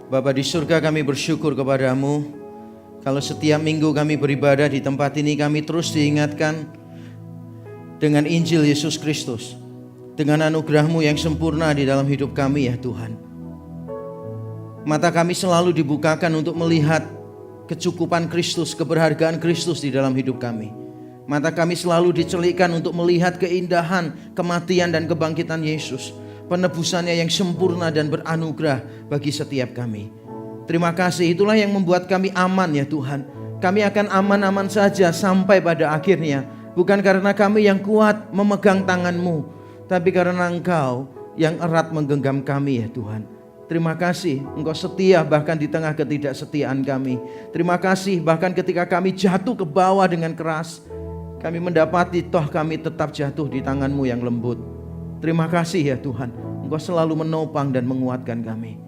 Bapa di surga, kami bersyukur kepadamu. Kalau setiap minggu kami beribadah di tempat ini, kami terus diingatkan dengan Injil Yesus Kristus, dengan anugerah-Mu yang sempurna di dalam hidup kami ya Tuhan. Mata kami selalu dibukakan untuk melihat kecukupan Kristus, keberhargaan Kristus di dalam hidup kami. Mata kami selalu dicelikkan untuk melihat keindahan, kematian dan kebangkitan Yesus, penebusannya yang sempurna dan beranugerah bagi setiap kami. Terima kasih, itulah yang membuat kami aman ya Tuhan. Kami akan aman-aman saja sampai pada akhirnya. Bukan karena kami yang kuat memegang tangan-Mu, tapi karena Engkau yang erat menggenggam kami ya Tuhan. Terima kasih, Engkau setia bahkan di tengah ketidaksetiaan kami. Terima kasih bahkan ketika kami jatuh ke bawah dengan keras, kami mendapati toh kami tetap jatuh di tangan-Mu yang lembut. Terima kasih ya Tuhan, Engkau selalu menopang dan menguatkan kami.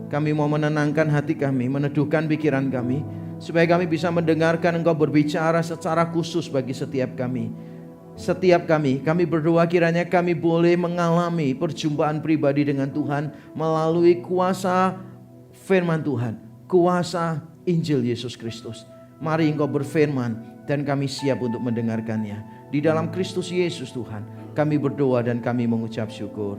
Kami mau menenangkan hati kami, meneduhkan pikiran kami, supaya kami bisa mendengarkan Engkau berbicara secara khusus bagi setiap kami. Setiap kami berdoa kiranya kami boleh mengalami perjumpaan pribadi dengan Tuhan melalui kuasa firman Tuhan, kuasa Injil Yesus Kristus. Mari Engkau berfirman dan kami siap untuk mendengarkannya. Di dalam Kristus Yesus Tuhan, kami berdoa dan kami mengucap syukur.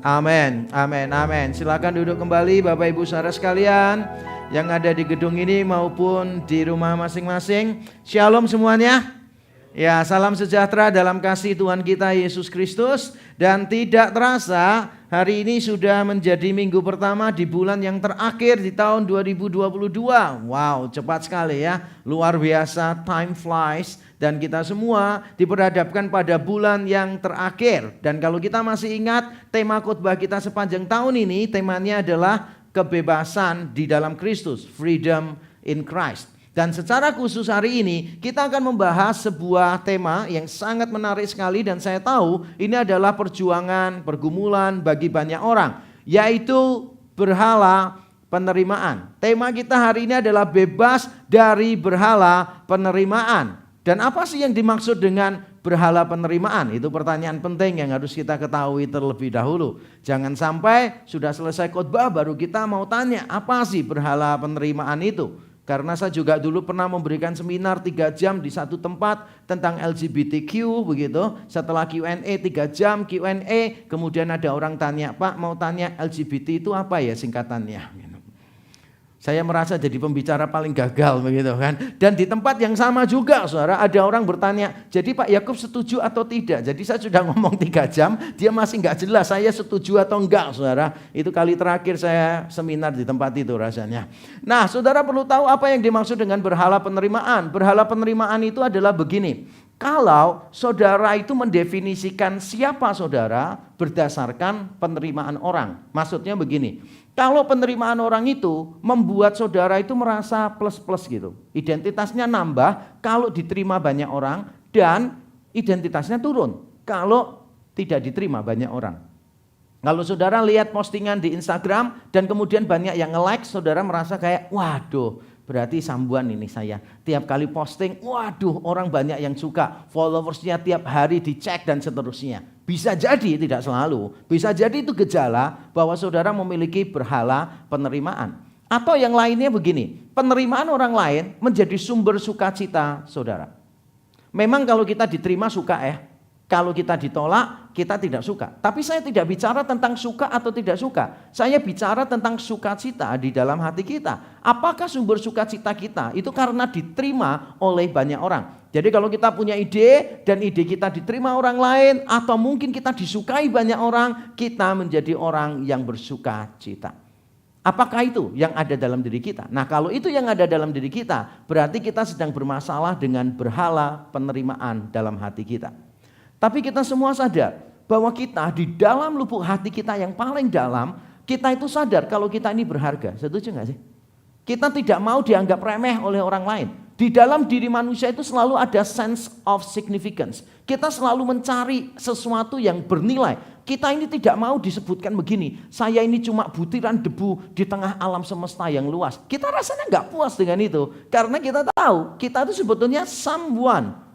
Amin, amin, amin. Silakan duduk kembali Bapak Ibu saudara sekalian yang ada di gedung ini maupun di rumah masing-masing. Shalom semuanya. Ya, salam sejahtera dalam kasih Tuhan kita Yesus Kristus. Dan tidak terasa hari ini sudah menjadi minggu pertama di bulan yang terakhir di tahun 2022. Wow, cepat sekali ya. Luar biasa, time flies. Dan kita semua diperhadapkan pada bulan yang terakhir. Dan kalau kita masih ingat tema khotbah kita sepanjang tahun ini, temanya adalah kebebasan di dalam Kristus, freedom in Christ. Dan secara khusus hari ini kita akan membahas sebuah tema yang sangat menarik sekali, dan saya tahu ini adalah perjuangan, pergumulan bagi banyak orang, yaitu berhala penerimaan. Tema kita hari ini adalah bebas dari berhala penerimaan. Dan apa sih yang dimaksud dengan berhala penerimaan? Itu pertanyaan penting yang harus kita ketahui terlebih dahulu. Jangan sampai sudah selesai khotbah baru kita mau tanya apa sih berhala penerimaan itu. Karena saya juga dulu pernah memberikan seminar 3 jam di satu tempat tentang LGBTQ begitu. Setelah Q&A 3 jam Q&A, kemudian ada orang tanya, Pak mau tanya LGBT itu apa ya singkatannya? Saya merasa jadi pembicara paling gagal begitu kan. Dan di tempat yang sama juga saudara, ada orang bertanya, jadi Pak Yakub setuju atau tidak? Jadi saya sudah ngomong 3 jam, dia masih nggak jelas saya setuju atau enggak saudara. Itu kali terakhir saya seminar di tempat itu rasanya. Nah saudara perlu tahu apa yang dimaksud dengan berhala penerimaan. Berhala penerimaan itu adalah begini. Kalau saudara itu mendefinisikan siapa saudara berdasarkan penerimaan orang. Maksudnya begini. Kalau penerimaan orang itu membuat saudara itu merasa plus-plus gitu. Identitasnya nambah kalau diterima banyak orang, dan identitasnya turun kalau tidak diterima banyak orang. Kalau saudara lihat postingan di Instagram dan kemudian banyak yang nge-like, saudara merasa kayak waduh, berarti sambuan ini saya. Tiap kali posting, waduh orang banyak yang suka, followersnya tiap hari dicek dan seterusnya. Bisa jadi, tidak selalu, bisa jadi itu gejala bahwa saudara memiliki berhala penerimaan. Atau yang lainnya begini, penerimaan orang lain menjadi sumber sukacita saudara. Memang kalau kita diterima suka kalau kita ditolak kita tidak suka. Tapi saya tidak bicara tentang suka atau tidak suka. Saya bicara tentang sukacita di dalam hati kita. Apakah sumber sukacita kita itu karena diterima oleh banyak orang? Jadi kalau kita punya ide dan ide kita diterima orang lain, atau mungkin kita disukai banyak orang, kita menjadi orang yang bersukacita. Apakah itu yang ada dalam diri kita? Nah kalau itu yang ada dalam diri kita, berarti kita sedang bermasalah dengan berhala penerimaan dalam hati kita. Tapi kita semua sadar bahwa kita di dalam lubuk hati kita yang paling dalam, kita itu sadar kalau kita ini berharga. Setuju gak sih? Kita tidak mau dianggap remeh oleh orang lain. Di dalam diri manusia itu selalu ada sense of significance. Kita selalu mencari sesuatu yang bernilai. Kita ini tidak mau disebutkan begini, saya ini cuma butiran debu di tengah alam semesta yang luas. Kita rasanya gak puas dengan itu. Karena kita tahu kita itu sebetulnya someone.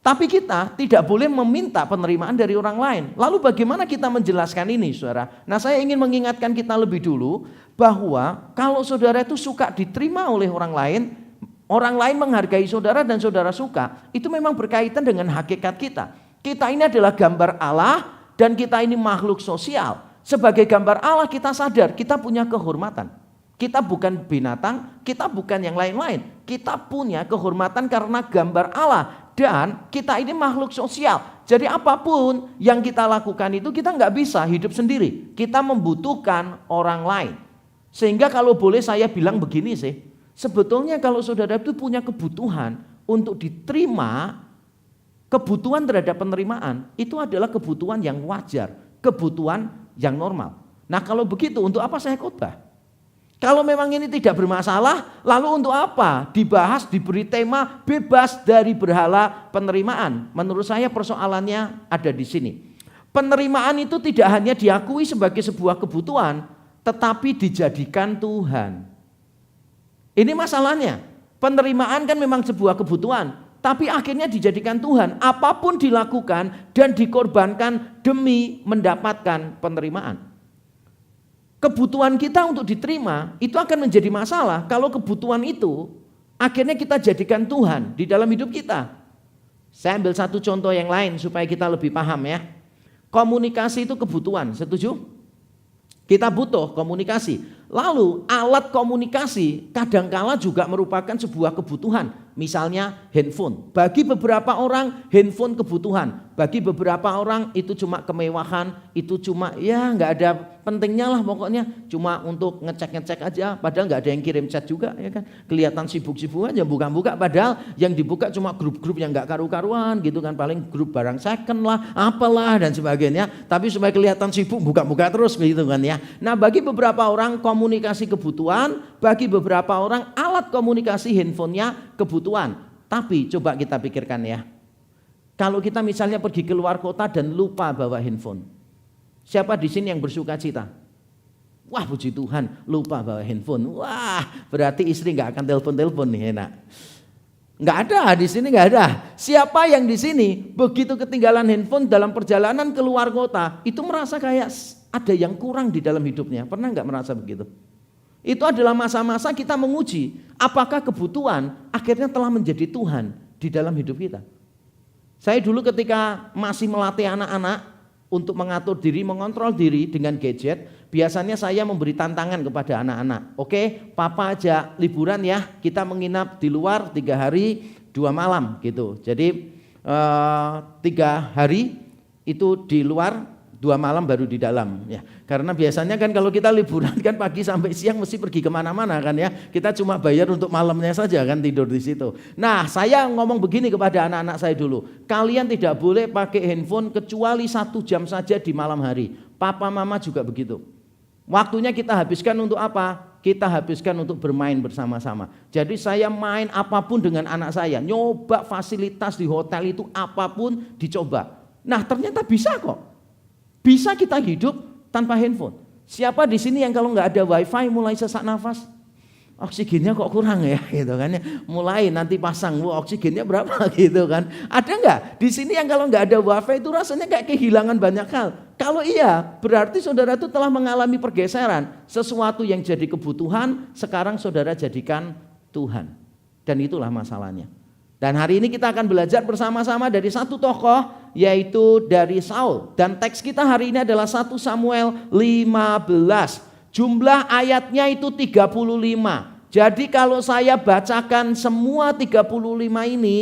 Tapi kita tidak boleh meminta penerimaan dari orang lain. Lalu bagaimana kita menjelaskan ini, saudara? Nah, saya ingin mengingatkan kita lebih dulu bahwa kalau saudara itu suka diterima oleh orang lain menghargai saudara dan saudara suka, itu memang berkaitan dengan hakikat kita. Kita ini adalah gambar Allah dan kita ini makhluk sosial. Sebagai gambar Allah kita sadar kita punya kehormatan. Kita bukan binatang, kita bukan yang lain-lain. Kita punya kehormatan karena gambar Allah. Dan kita ini makhluk sosial. Jadi apapun yang kita lakukan itu kita nggak bisa hidup sendiri. Kita membutuhkan orang lain. Sehingga kalau boleh saya bilang begini sih. Sebetulnya kalau saudara itu punya kebutuhan untuk diterima, kebutuhan terhadap penerimaan itu adalah kebutuhan yang wajar. Kebutuhan yang normal. Nah kalau begitu untuk apa saya khotbah? Kalau memang ini tidak bermasalah, lalu untuk apa? Dibahas, diberi tema bebas dari berhala penerimaan. Menurut saya persoalannya ada di sini. Penerimaan itu tidak hanya diakui sebagai sebuah kebutuhan, tetapi dijadikan Tuhan. Ini masalahnya. Penerimaan kan memang sebuah kebutuhan, tapi akhirnya dijadikan Tuhan. Apapun dilakukan dan dikorbankan demi mendapatkan penerimaan. Kebutuhan kita untuk diterima itu akan menjadi masalah kalau kebutuhan itu akhirnya kita jadikan Tuhan di dalam hidup kita. Saya ambil satu contoh yang lain supaya kita lebih paham ya. Komunikasi itu kebutuhan, setuju? Kita butuh komunikasi. Lalu alat komunikasi kadangkala juga merupakan sebuah kebutuhan. Misalnya handphone. Bagi beberapa orang handphone kebutuhan. Bagi beberapa orang itu cuma kemewahan. Itu cuma ya nggak ada pentingnya lah pokoknya. Cuma untuk ngecek-ngecek aja. Padahal nggak ada yang kirim chat juga ya kan. Kelihatan sibuk-sibuk aja buka-buka. Padahal yang dibuka cuma grup-grup yang nggak karu-karuan gitu kan. Paling grup barang second lah, apalah dan sebagainya. Tapi supaya kelihatan sibuk buka-buka terus gitu kan ya. Nah bagi beberapa orang komunikasi kebutuhan, bagi beberapa orang alat komunikasi handphonenya kebutuhan. Tapi coba kita pikirkan ya, kalau kita misalnya pergi keluar kota dan lupa bawa handphone, siapa di sini yang bersuka cita? Wah puji Tuhan lupa bawa handphone, wah berarti istri nggak akan telepon nih enak. Nggak ada di sini nggak ada. Siapa yang di sini begitu ketinggalan handphone dalam perjalanan keluar kota itu merasa kayak ada yang kurang di dalam hidupnya? Pernah nggak merasa begitu? Itu adalah masa-masa kita menguji apakah kebutuhan akhirnya telah menjadi Tuhan di dalam hidup kita. Saya dulu ketika masih melatih anak-anak untuk mengatur diri, mengontrol diri dengan gadget, biasanya saya memberi tantangan kepada anak-anak. Oke, papa ajak liburan ya, kita menginap di luar 3 hari 2 malam gitu. Jadi 3 hari itu di luar, 2 malam baru di dalam ya. Karena biasanya kan kalau kita liburan kan pagi sampai siang mesti pergi kemana-mana kan ya. Kita cuma bayar untuk malamnya saja kan tidur di situ. Nah saya ngomong begini kepada anak-anak saya dulu. Kalian tidak boleh pakai handphone kecuali 1 jam saja di malam hari. Papa mama juga begitu. Waktunya kita habiskan untuk apa? Kita habiskan untuk bermain bersama-sama. Jadi saya main apapun dengan anak saya. Nyoba fasilitas di hotel itu apapun dicoba. Nah ternyata bisa kok. Bisa kita hidup tanpa handphone. Siapa di sini yang kalau nggak ada wifi mulai sesak nafas? Oksigennya kok kurang ya gitu kan ya. Mulai nanti pasang, oksigennya berapa gitu kan. Ada nggak di sini yang kalau nggak ada wifi itu rasanya kayak kehilangan banyak hal. Kalau iya berarti saudara itu telah mengalami pergeseran. Sesuatu yang jadi kebutuhan sekarang saudara jadikan Tuhan. Dan itulah masalahnya. Dan hari ini kita akan belajar bersama-sama dari satu tokoh yaitu dari Saul. Dan teks kita hari ini adalah 1 Samuel 15. Jumlah ayatnya itu 35. Jadi kalau saya bacakan semua 35 ini,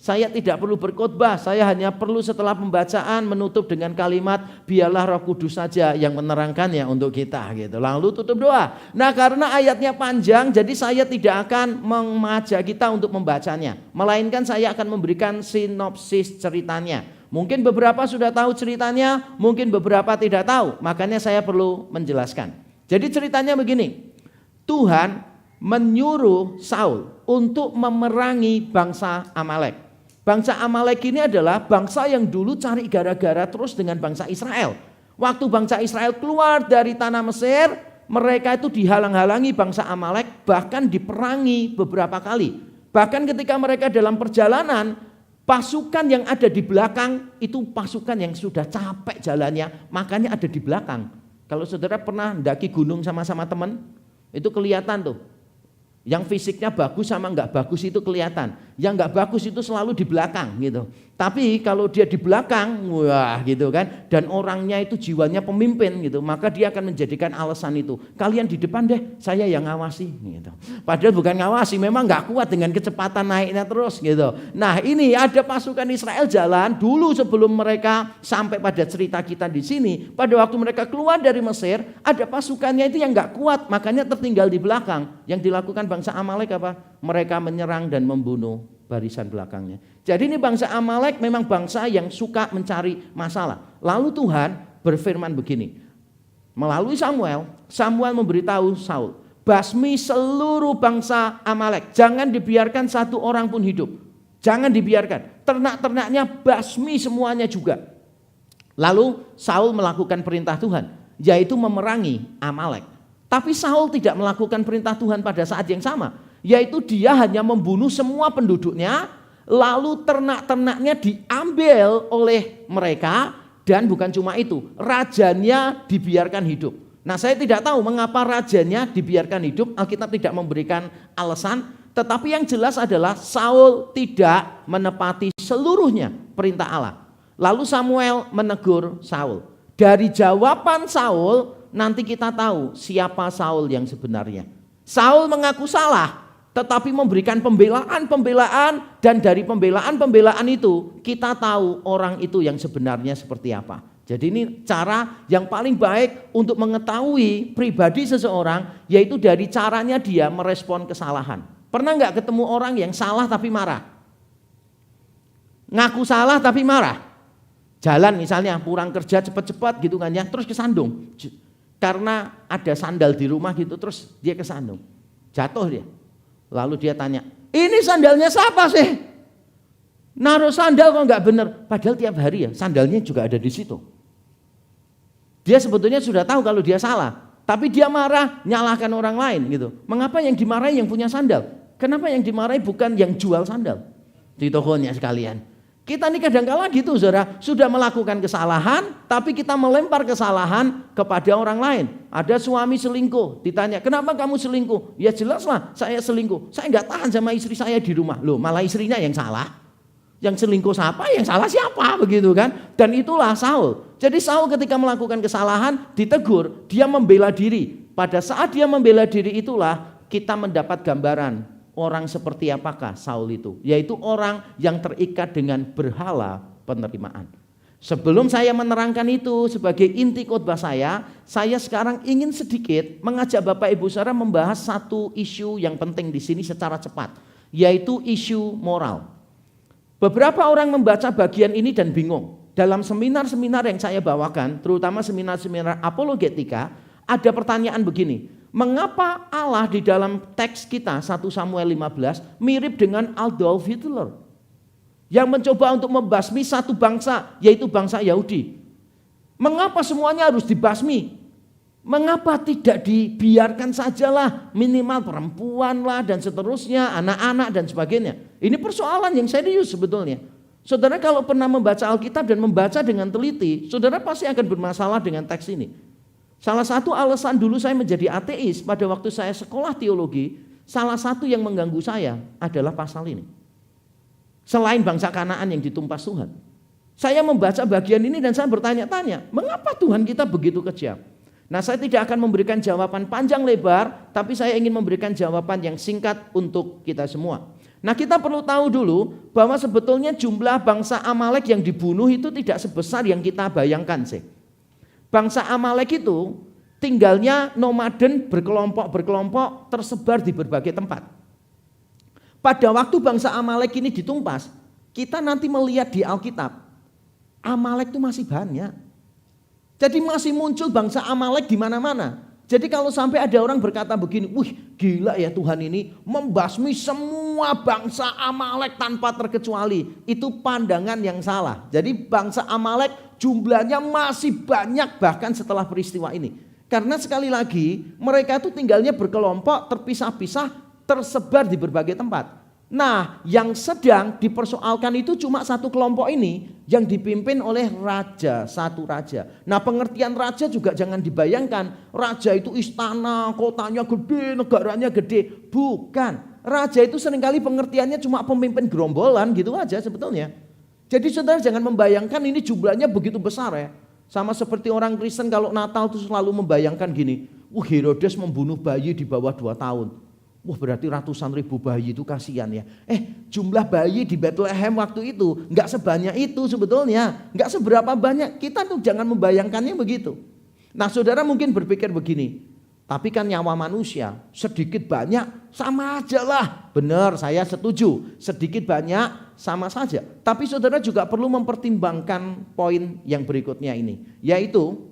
saya tidak perlu berkhotbah. Saya hanya perlu setelah pembacaan menutup dengan kalimat biarlah Roh Kudus saja yang menerangkannya untuk kita gitu. Lalu tutup doa. Nah, karena ayatnya panjang jadi saya tidak akan mengajak kita untuk membacanya. Melainkan saya akan memberikan sinopsis ceritanya. Mungkin beberapa sudah tahu ceritanya, mungkin beberapa tidak tahu. Makanya saya perlu menjelaskan. Jadi ceritanya begini. Tuhan menyuruh Saul untuk memerangi bangsa Amalek. Bangsa Amalek ini adalah bangsa yang dulu cari gara-gara terus dengan bangsa Israel. Waktu bangsa Israel keluar dari tanah Mesir, mereka itu dihalang-halangi bangsa Amalek, bahkan diperangi beberapa kali. Bahkan ketika mereka dalam perjalanan, Pasukan yang ada di belakang itu pasukan yang sudah capek jalannya, makanya ada di belakang. Kalau saudara pernah mendaki gunung sama-sama teman, itu kelihatan tuh. Yang fisiknya bagus sama enggak bagus itu kelihatan. Yang enggak bagus itu selalu di belakang gitu. Tapi kalau dia di belakang, wah gitu kan. Dan orangnya itu jiwanya pemimpin gitu. Maka dia akan menjadikan alasan itu. Kalian di depan deh, saya yang ngawasi gitu. Padahal bukan ngawasi, memang enggak kuat dengan kecepatan naiknya terus gitu. Nah ini ada pasukan Israel jalan dulu sebelum mereka sampai pada cerita kita di sini. Pada waktu mereka keluar dari Mesir, ada pasukannya itu yang enggak kuat. Makanya tertinggal di belakang. Yang dilakukan bangsa Amalek apa? Mereka menyerang dan membunuh barisan belakangnya. Jadi ini bangsa Amalek memang bangsa yang suka mencari masalah. Lalu Tuhan berfirman begini. Melalui Samuel, Samuel memberitahu Saul, basmi seluruh bangsa Amalek. Jangan dibiarkan satu orang pun hidup. Jangan dibiarkan. Ternak-ternaknya basmi semuanya juga. Lalu Saul melakukan perintah Tuhan, yaitu memerangi Amalek. Tapi Saul tidak melakukan perintah Tuhan pada saat yang sama, yaitu dia hanya membunuh semua penduduknya, lalu ternak-ternaknya diambil oleh mereka, dan bukan cuma itu, rajanya dibiarkan hidup. Nah saya tidak tahu mengapa rajanya dibiarkan hidup, Alkitab tidak memberikan alasan, tetapi yang jelas adalah Saul tidak menepati seluruhnya perintah Allah. Lalu Samuel menegur Saul. Dari jawaban Saul, nanti kita tahu siapa Saul yang sebenarnya. Saul mengaku salah, tetapi memberikan pembelaan, dan dari pembelaan itu kita tahu orang itu yang sebenarnya seperti apa. Jadi ini cara yang paling baik untuk mengetahui pribadi seseorang, yaitu dari caranya dia merespon kesalahan. Pernah nggak ketemu orang yang salah tapi marah? Ngaku salah tapi marah. Jalan misalnya pulang kerja cepat-cepat gitu kan ya, terus kesandung. Karena ada sandal di rumah gitu, terus dia kesandung. Jatuh dia. Lalu dia tanya, ini sandalnya siapa sih? Naruh sandal kok nggak bener. Padahal tiap hari ya sandalnya juga ada di situ. Dia sebetulnya sudah tahu kalau dia salah, tapi dia marah, nyalahkan orang lain gitu. Mengapa yang dimarahi yang punya sandal? Kenapa yang dimarahi bukan yang jual sandal di tokonya sekalian? Kita ini kadang-kala gitu saudara, sudah melakukan kesalahan, tapi kita melempar kesalahan kepada orang lain. Ada suami selingkuh, ditanya, kenapa kamu selingkuh? Ya jelaslah saya selingkuh, saya nggak tahan sama istri saya di rumah. Loh malah istrinya yang salah. Yang selingkuh siapa, yang salah siapa, begitu kan? Dan itulah Saul. Jadi Saul ketika melakukan kesalahan, ditegur, dia membela diri. Pada saat dia membela diri itulah kita mendapat gambaran orang seperti apakah Saul itu, yaitu orang yang terikat dengan berhala penerimaan. Sebelum saya menerangkan itu sebagai inti khotbah saya sekarang ingin sedikit mengajak Bapak Ibu Saudara membahas satu isu yang penting di sini secara cepat, yaitu isu moral. Beberapa orang membaca bagian ini dan bingung. Dalam seminar-seminar yang saya bawakan, terutama seminar-seminar apologetika, ada pertanyaan begini. Mengapa Allah di dalam teks kita 1 Samuel 15 mirip dengan Adolf Hitler yang mencoba untuk membasmi satu bangsa, yaitu bangsa Yahudi? Mengapa semuanya harus dibasmi? Mengapa tidak dibiarkan sajalah, minimal perempuan lah dan seterusnya, anak-anak dan sebagainya? Ini persoalan yang serius sebetulnya. Saudara kalau pernah membaca Alkitab dan membaca dengan teliti, saudara pasti akan bermasalah dengan teks ini. Salah satu alasan dulu saya menjadi ateis pada waktu saya sekolah teologi, salah satu yang mengganggu saya adalah pasal ini. Selain bangsa Kanaan yang ditumpas Tuhan. Saya membaca bagian ini dan saya bertanya-tanya, mengapa Tuhan kita begitu kejam? Nah saya tidak akan memberikan jawaban panjang lebar, tapi saya ingin memberikan jawaban yang singkat untuk kita semua. Nah kita perlu tahu dulu bahwa sebetulnya jumlah bangsa Amalek yang dibunuh itu tidak sebesar yang kita bayangkan sih. Bangsa Amalek itu tinggalnya nomaden berkelompok-berkelompok tersebar di berbagai tempat. Pada waktu bangsa Amalek ini ditumpas, kita nanti melihat di Alkitab, Amalek itu masih banyak. Jadi masih muncul bangsa Amalek di mana-mana. Jadi kalau sampai ada orang berkata begini, wih gila ya Tuhan ini membasmi semua bangsa Amalek tanpa terkecuali. Itu pandangan yang salah. Jadi bangsa Amalek jumlahnya masih banyak bahkan setelah peristiwa ini. Karena sekali lagi mereka itu tinggalnya berkelompok, terpisah-pisah, tersebar di berbagai tempat. Nah, yang sedang dipersoalkan itu cuma satu kelompok ini yang dipimpin oleh raja, satu raja. Nah, pengertian raja juga jangan dibayangkan raja itu istana, kotanya gede, negaranya gede. Bukan. Raja itu seringkali pengertiannya cuma pemimpin gerombolan gitu aja sebetulnya. Jadi saudara jangan membayangkan ini jumlahnya begitu besar ya. Sama seperti orang Kristen kalau Natal itu selalu membayangkan gini. Herodes membunuh bayi di bawah 2 tahun. Wah, berarti ratusan ribu bayi itu kasihan ya. Jumlah bayi di Bethlehem waktu itu nggak sebanyak itu sebetulnya. Nggak seberapa banyak. Kita tuh jangan membayangkannya begitu. Nah, saudara mungkin berpikir begini. Tapi kan nyawa manusia sedikit banyak sama aja lah. Benar, saya setuju. Sedikit banyak sama saja. Tapi saudara juga perlu mempertimbangkan poin yang berikutnya ini. Yaitu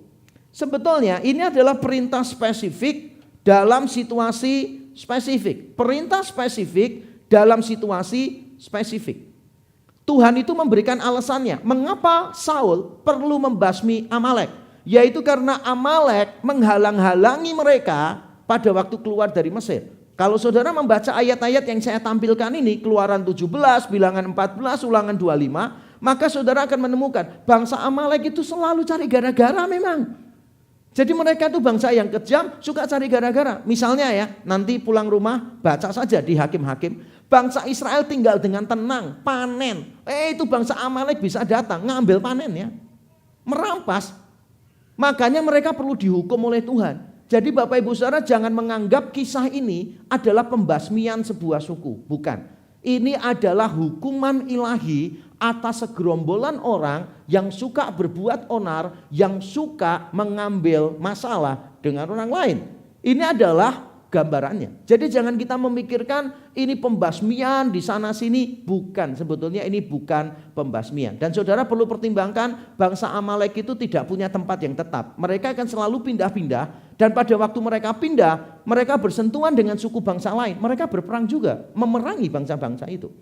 sebetulnya ini adalah perintah spesifik dalam situasi spesifik. Perintah spesifik dalam situasi spesifik. Tuhan itu memberikan alasannya. Mengapa Saul perlu membasmi Amalek? Yaitu karena Amalek menghalang-halangi mereka pada waktu keluar dari Mesir. Kalau saudara membaca ayat-ayat yang saya tampilkan ini, Keluaran 17, Bilangan 14, Ulangan 25, maka saudara akan menemukan bangsa Amalek itu selalu cari gara-gara memang. Jadi mereka itu bangsa yang kejam, suka cari gara-gara. Misalnya ya, nanti pulang rumah baca saja di Hakim-Hakim. Bangsa Israel tinggal dengan tenang, panen. Itu bangsa Amalek bisa datang, ngambil panen ya. Merampas. Makanya mereka perlu dihukum oleh Tuhan. Jadi Bapak Ibu Saudara jangan menganggap kisah ini adalah pembasmian sebuah suku. Bukan. Ini adalah hukuman ilahi atas segerombolan orang yang suka berbuat onar, yang suka mengambil masalah dengan orang lain. Ini adalah gambarannya. Jadi jangan kita memikirkan ini pembasmian di sana sini. Bukan, sebetulnya ini bukan pembasmian. Dan saudara perlu pertimbangkan bangsa Amalek itu tidak punya tempat yang tetap. Mereka akan selalu pindah-pindah. Dan pada waktu mereka pindah, mereka bersentuhan dengan suku bangsa lain. Mereka berperang juga, memerangi bangsa-bangsa itu.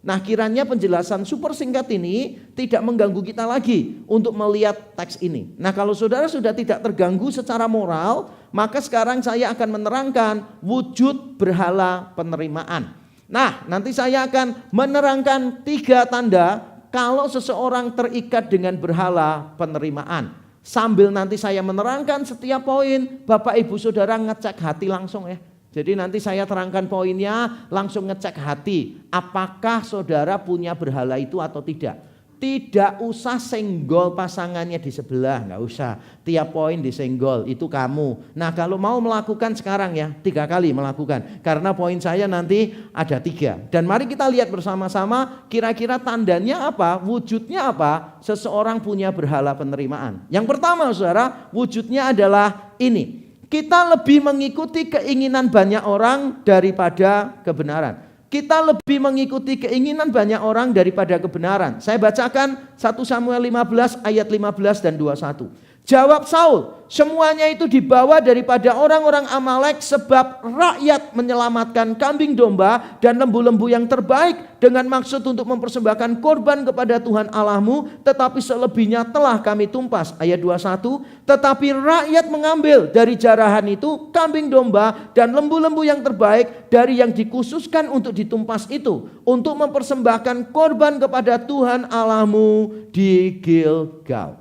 Nah, kiranya penjelasan super singkat ini tidak mengganggu kita lagi untuk melihat teks ini. Nah, kalau saudara sudah tidak terganggu secara moral, maka sekarang saya akan menerangkan wujud berhala penerimaan. Nah, nanti saya akan menerangkan 3 tanda kalau seseorang terikat dengan berhala penerimaan. Sambil nanti saya menerangkan setiap poin, Bapak Ibu Saudara ngecek hati langsung ya. Jadi nanti saya terangkan poinnya, langsung ngecek hati. Apakah saudara punya berhala itu atau tidak? Tidak usah senggol pasangannya di sebelah, nggak usah. Tiap poin disenggol, itu kamu. Nah, kalau mau melakukan sekarang ya, 3 kali melakukan. Karena poin saya nanti ada 3. Dan mari kita lihat bersama-sama kira-kira tandanya apa, wujudnya apa seseorang punya berhala penerimaan. Yang pertama saudara, wujudnya adalah ini. Kita lebih mengikuti keinginan banyak orang daripada kebenaran. Kita lebih mengikuti keinginan banyak orang daripada kebenaran. Saya bacakan 1 Samuel 15 ayat 15 dan 21. Jawab Saul, semuanya itu dibawa daripada orang-orang Amalek sebab rakyat menyelamatkan kambing domba dan lembu-lembu yang terbaik dengan maksud untuk mempersembahkan korban kepada Tuhan Allahmu, tetapi selebihnya telah kami tumpas. Ayat 21, tetapi rakyat mengambil dari jarahan itu kambing domba dan lembu-lembu yang terbaik dari yang dikhususkan untuk ditumpas itu, untuk mempersembahkan korban kepada Tuhan Allahmu di Gilgal.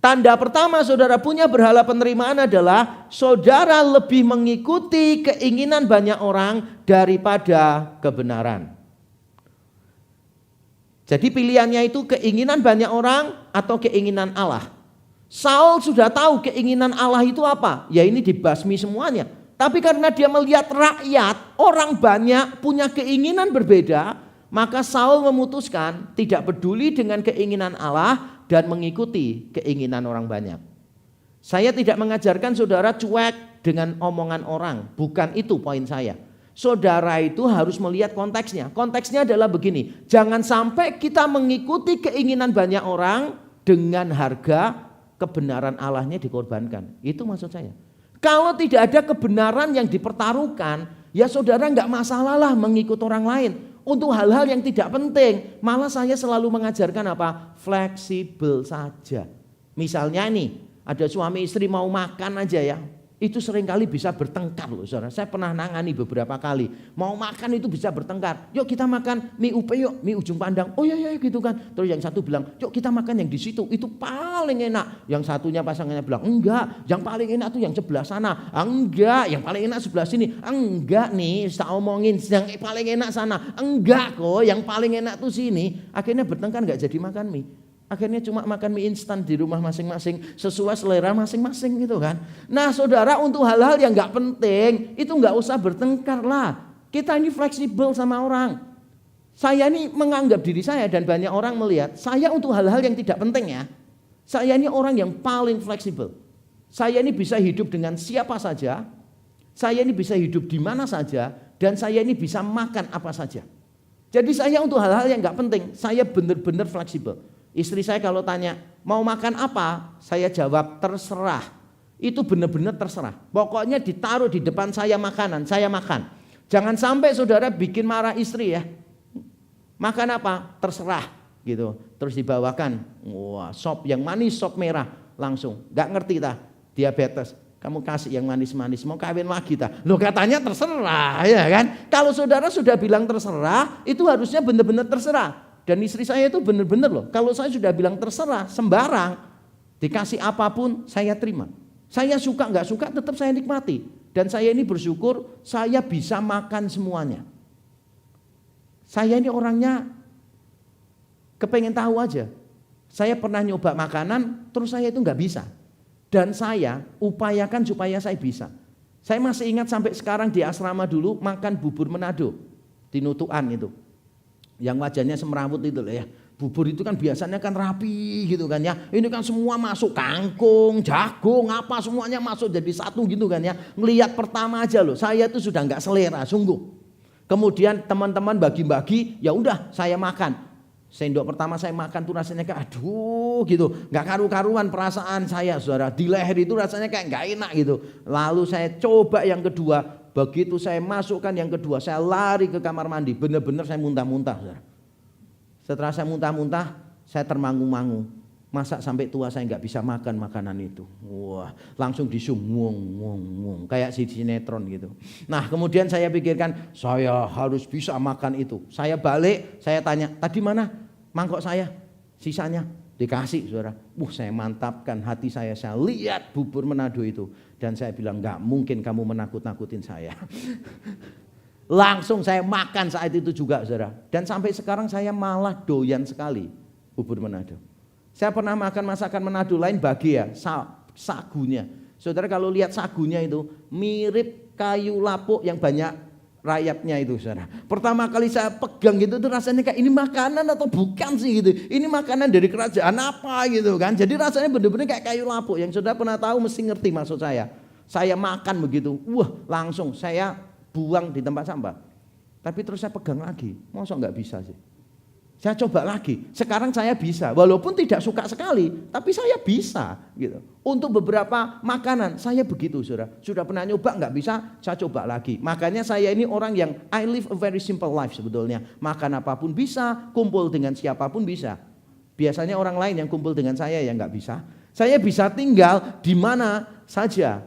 Tanda pertama saudara punya berhala penerimaan adalah saudara lebih mengikuti keinginan banyak orang daripada kebenaran. Jadi pilihannya itu keinginan banyak orang atau keinginan Allah. Saul sudah tahu keinginan Allah itu apa? Ya ini dibasmi semuanya. Tapi karena dia melihat rakyat, orang banyak punya keinginan berbeda, maka Saul memutuskan tidak peduli dengan keinginan Allah dan mengikuti keinginan orang banyak. Saya tidak mengajarkan saudara cuek dengan omongan orang, bukan itu poin saya. Saudara itu harus melihat konteksnya. Konteksnya adalah begini, jangan sampai kita mengikuti keinginan banyak orang dengan harga kebenaran Allahnya dikorbankan. Itu maksud saya. Kalau tidak ada kebenaran yang dipertaruhkan, ya saudara nggak masalah lah mengikut orang lain. Untuk hal-hal yang tidak penting, malah saya selalu mengajarkan apa? Fleksibel saja. Misalnya nih, ada suami istri mau makan aja ya, itu seringkali bisa bertengkar loh saudara. Saya pernah nangani beberapa kali. Mau makan itu bisa bertengkar. Yuk kita makan mie UP yuk, mie ujung pandang. Oh iya gitu kan. Terus yang satu bilang, yuk kita makan yang di situ. Itu paling enak. Yang satunya pasangannya bilang, enggak. Yang paling enak tuh yang sebelah sana. Enggak. Yang paling enak sebelah sini. Enggak nih, saya omongin yang paling enak sana. Enggak kok, yang paling enak tuh sini. Akhirnya bertengkar enggak jadi makan mie. Akhirnya cuma makan mie instan di rumah masing-masing sesuai selera masing-masing gitu kan. Nah saudara, untuk hal-hal yang gak penting itu gak usah bertengkar lah. Kita ini fleksibel sama orang. Saya ini menganggap diri saya dan banyak orang melihat saya untuk hal-hal yang tidak penting ya. Saya ini orang yang paling fleksibel. Saya ini bisa hidup dengan siapa saja. Saya ini bisa hidup di mana saja. Dan saya ini bisa makan apa saja. Jadi saya untuk hal-hal yang gak penting saya benar-benar fleksibel. Istri saya kalau tanya, mau makan apa? Saya jawab, terserah. Itu benar-benar terserah. Pokoknya ditaruh di depan saya makanan, saya makan. Jangan sampai saudara bikin marah istri ya. Makan apa? Terserah. Gitu. Terus dibawakan, wah sop yang manis, sop merah. Langsung, gak ngerti tah, diabetes. Kamu kasih yang manis-manis, mau kawin lagi tah. Loh katanya terserah ya kan. Kalau saudara sudah bilang terserah, itu harusnya benar-benar terserah. Dan istri saya itu benar-benar loh, kalau saya sudah bilang terserah, sembarang, dikasih apapun saya terima. Saya suka nggak suka tetap saya nikmati. Dan saya ini bersyukur saya bisa makan semuanya. Saya ini orangnya kepengen tahu aja. Saya pernah nyoba makanan terus saya itu nggak bisa. Dan saya upayakan supaya saya bisa. Saya masih ingat sampai sekarang di asrama dulu makan bubur Manado di Nutuan itu. Yang wajahnya semrawut itu loh ya. Bubur itu kan biasanya kan rapi gitu kan ya. Ini kan semua masuk, kangkung, jagung, apa semuanya masuk jadi satu gitu kan ya. Ngelihat pertama aja loh, saya tuh sudah nggak selera sungguh. Kemudian teman-teman bagi-bagi, ya udah saya makan. Sendok pertama saya makan tuh rasanya kayak aduh gitu, nggak karu-karuan perasaan saya saudara. Di leher itu rasanya kayak nggak enak gitu. Lalu saya coba yang kedua. Begitu saya masukkan yang kedua, saya lari ke kamar mandi, benar-benar saya muntah-muntah. Setelah saya muntah-muntah, saya termangu-mangu. Masa sampai tua saya nggak bisa makan makanan itu. Wah, langsung disum, wong, kayak si sinetron gitu. Nah, kemudian saya pikirkan, saya harus bisa makan itu. Saya balik, saya tanya, tadi mana mangkok saya? Sisanya dikasih, saudara. Saya mantapkan hati saya lihat bubur Manado itu. Dan saya bilang, gak mungkin kamu menakut-nakutin saya. Langsung saya makan saat itu juga saudara. Dan sampai sekarang saya malah doyan sekali bubur Manado. Saya pernah makan masakan Manado lain bahagia, sagunya. Saudara kalau lihat sagunya itu mirip kayu lapuk yang banyak rayapnya itu saudara. Pertama kali saya pegang gitu tuh rasanya kayak ini makanan atau bukan sih gitu. Ini makanan dari kerajaan apa gitu kan. Jadi rasanya benar-benar kayak kayu lapuk. Yang saudara pernah tahu mesti ngerti maksud saya. Saya makan begitu, langsung saya buang di tempat sampah. Tapi terus saya pegang lagi, masa nggak bisa sih? Saya coba lagi, sekarang saya bisa, walaupun tidak suka sekali, tapi saya bisa gitu. Untuk beberapa makanan saya begitu saudara, sudah pernah nyoba nggak bisa, saya coba lagi. Makanya saya ini orang yang I live a very simple life sebetulnya. Makan apapun bisa, kumpul dengan siapapun bisa. Biasanya orang lain yang kumpul dengan saya yang nggak bisa. Saya bisa tinggal di mana saja.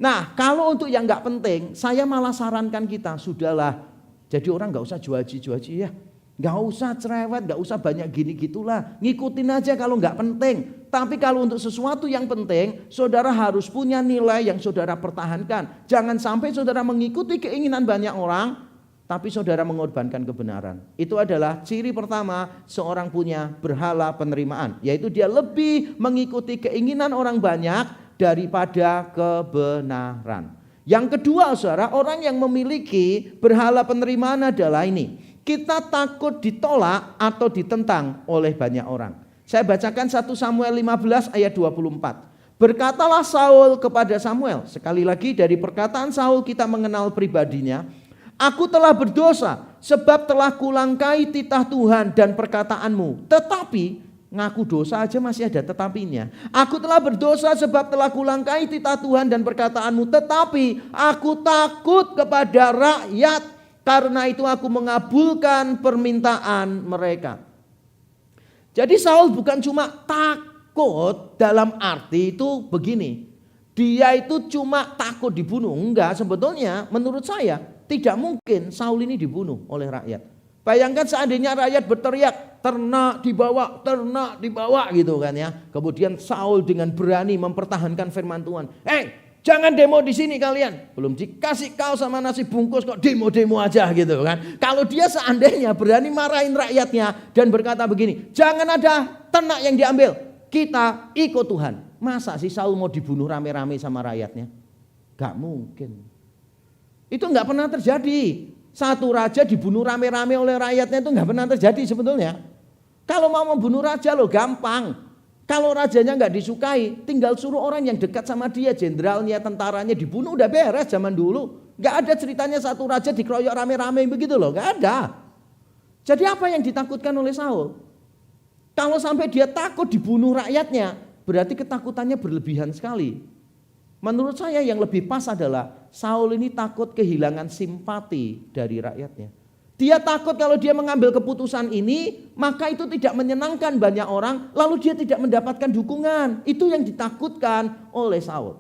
Nah kalau untuk yang nggak penting, saya malah sarankan kita, sudahlah. Jadi orang nggak usah juaji-juaji ya. Gak usah cerewet, gak usah banyak gini gitulah. Ngikutin aja kalau gak penting. Tapi kalau untuk sesuatu yang penting, saudara harus punya nilai yang saudara pertahankan. Jangan sampai saudara mengikuti keinginan banyak orang, tapi saudara mengorbankan kebenaran. Itu adalah ciri pertama seorang punya berhala penerimaan. Yaitu dia lebih mengikuti keinginan orang banyak daripada kebenaran. Yang kedua saudara, orang yang memiliki berhala penerimaan adalah ini. Kita takut ditolak atau ditentang oleh banyak orang. Saya bacakan 1 Samuel 15 ayat 24. Berkatalah Saul kepada Samuel. Sekali lagi dari perkataan Saul kita mengenal pribadinya. Aku telah berdosa sebab telah kulangkai titah Tuhan dan perkataanmu. Tetapi ngaku dosa aja masih ada tetapinya. Aku telah berdosa sebab telah kulangkai titah Tuhan dan perkataanmu. Tetapi aku takut kepada rakyat. Karena itu aku mengabulkan permintaan mereka. Jadi Saul bukan cuma takut dalam arti itu begini. Dia itu cuma takut dibunuh. Enggak, sebetulnya menurut saya tidak mungkin Saul ini dibunuh oleh rakyat. Bayangkan seandainya rakyat berteriak, ternak dibawa gitu kan ya. Kemudian Saul dengan berani mempertahankan firman Tuhan. Jangan demo di sini kalian. Belum dikasih kau sama nasi bungkus kok demo-demo aja gitu kan. Kalau dia seandainya berani marahin rakyatnya dan berkata begini, jangan ada ternak yang diambil, kita ikut Tuhan. Masa sih Saul mau dibunuh rame-rame sama rakyatnya? Gak mungkin. Itu gak pernah terjadi. Satu raja dibunuh rame-rame oleh rakyatnya itu gak pernah terjadi sebetulnya. Kalau mau membunuh raja loh gampang. Kalau rajanya gak disukai, tinggal suruh orang yang dekat sama dia, jenderalnya, tentaranya dibunuh, udah beres zaman dulu. Gak ada ceritanya satu raja dikeroyok rame-rame begitu loh, gak ada. Jadi apa yang ditakutkan oleh Saul? Kalau sampai dia takut dibunuh rakyatnya, berarti ketakutannya berlebihan sekali. Menurut saya yang lebih pas adalah Saul ini takut kehilangan simpati dari rakyatnya. Dia takut kalau dia mengambil keputusan ini, maka itu tidak menyenangkan banyak orang, lalu dia tidak mendapatkan dukungan. Itu yang ditakutkan oleh Saul.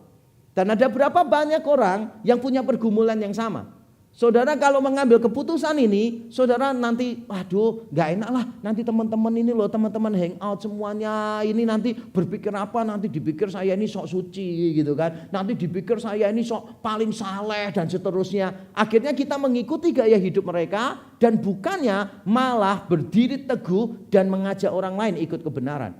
Dan ada berapa banyak orang yang punya pergumulan yang sama. Saudara kalau mengambil keputusan ini, saudara nanti, waduh gak enak lah. Nanti teman-teman ini loh, teman-teman hangout semuanya. Ini nanti berpikir apa, nanti dipikir saya ini sok suci gitu kan. Nanti dipikir saya ini sok paling saleh dan seterusnya. Akhirnya kita mengikuti gaya hidup mereka dan bukannya malah berdiri teguh dan mengajak orang lain ikut kebenaran.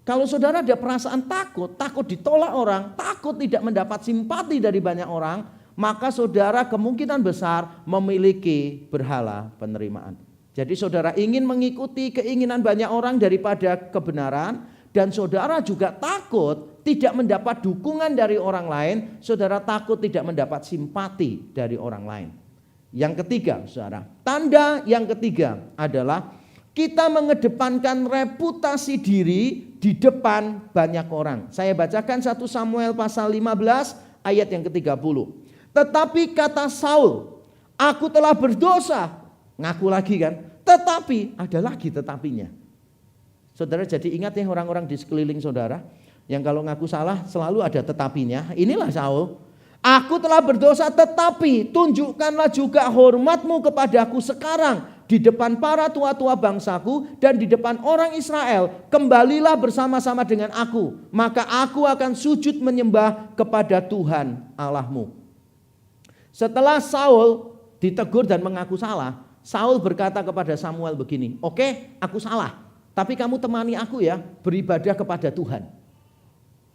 Kalau saudara ada perasaan takut ditolak orang, takut tidak mendapat simpati dari banyak orang, maka saudara kemungkinan besar memiliki berhala penerimaan. Jadi saudara ingin mengikuti keinginan banyak orang daripada kebenaran, dan saudara juga takut tidak mendapat dukungan dari orang lain, saudara takut tidak mendapat simpati dari orang lain. Yang ketiga, saudara, tanda yang ketiga adalah kita mengedepankan reputasi diri di depan banyak orang. Saya bacakan 1 Samuel pasal 15 ayat yang ke-30. Tetapi kata Saul, aku telah berdosa. Ngaku lagi kan. Tetapi, ada lagi tetapinya. Saudara jadi ingat ya orang-orang di sekeliling saudara. Yang kalau ngaku salah selalu ada tetapinya. Inilah Saul. Aku telah berdosa tetapi tunjukkanlah juga hormatmu kepadaku sekarang. Di depan para tua-tua bangsaku dan di depan orang Israel. Kembalilah bersama-sama dengan aku. Maka aku akan sujud menyembah kepada Tuhan Allahmu. Setelah Saul ditegur dan mengaku salah, Saul berkata kepada Samuel begini, oke, aku salah, tapi kamu temani aku ya beribadah kepada Tuhan.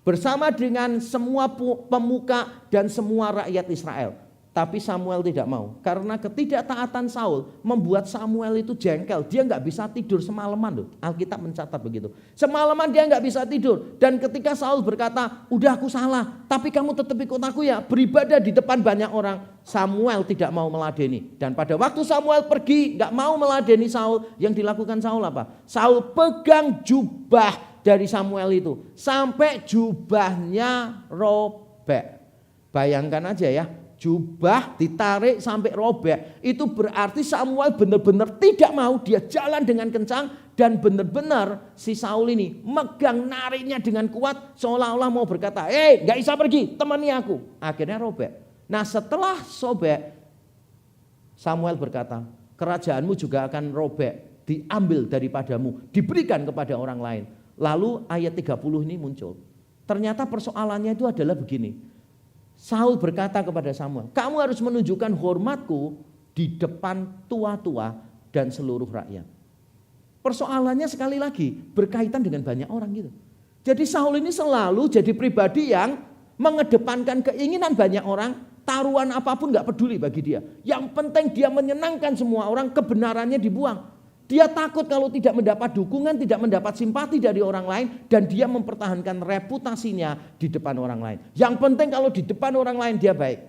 Bersama dengan semua pemuka dan semua rakyat Israel. Tapi Samuel tidak mau, karena ketidaktaatan Saul membuat Samuel itu jengkel. Dia gak bisa tidur semalaman loh, Alkitab mencatat begitu. Semalaman dia gak bisa tidur. Dan ketika Saul berkata, udah aku salah, tapi kamu tetap ikut aku ya, beribadah di depan banyak orang. Samuel tidak mau meladeni. Dan pada waktu Samuel pergi gak mau meladeni Saul, yang dilakukan Saul apa? Saul pegang jubah dari Samuel itu, sampai jubahnya robek. Bayangkan aja ya, jubah ditarik sampai robek. Itu berarti Samuel benar-benar tidak mau, dia jalan dengan kencang. Dan benar-benar si Saul ini megang nariknya dengan kuat, seolah-olah mau berkata, gak bisa pergi, temani aku. Akhirnya robek. Nah setelah sobek, Samuel berkata, kerajaanmu juga akan robek, diambil daripadamu, diberikan kepada orang lain. Lalu ayat 30 ini muncul. Ternyata persoalannya itu adalah begini. Saul berkata kepada Samuel, kamu harus menunjukkan hormatku di depan tua-tua dan seluruh rakyat. Persoalannya sekali lagi berkaitan dengan banyak orang gitu. Jadi Saul ini selalu jadi pribadi yang mengedepankan keinginan banyak orang, taruhan apapun gak peduli bagi dia. Yang penting dia menyenangkan semua orang, kebenarannya dibuang. Dia takut kalau tidak mendapat dukungan, tidak mendapat simpati dari orang lain, dan dia mempertahankan reputasinya di depan orang lain. Yang penting kalau di depan orang lain dia baik.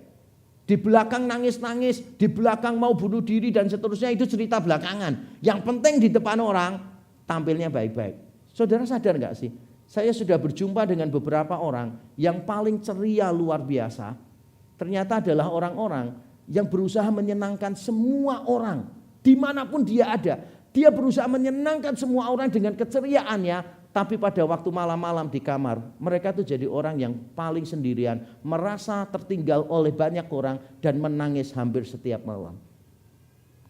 Di belakang nangis-nangis, di belakang mau bunuh diri dan seterusnya, itu cerita belakangan. Yang penting di depan orang tampilnya baik-baik. Saudara sadar gak sih? Saya sudah berjumpa dengan beberapa orang yang paling ceria luar biasa. Ternyata adalah orang-orang yang berusaha menyenangkan semua orang dimanapun dia ada. Dia berusaha menyenangkan semua orang dengan keceriaannya, tapi pada waktu malam-malam di kamar, mereka tuh jadi orang yang paling sendirian, merasa tertinggal oleh banyak orang dan menangis hampir setiap malam.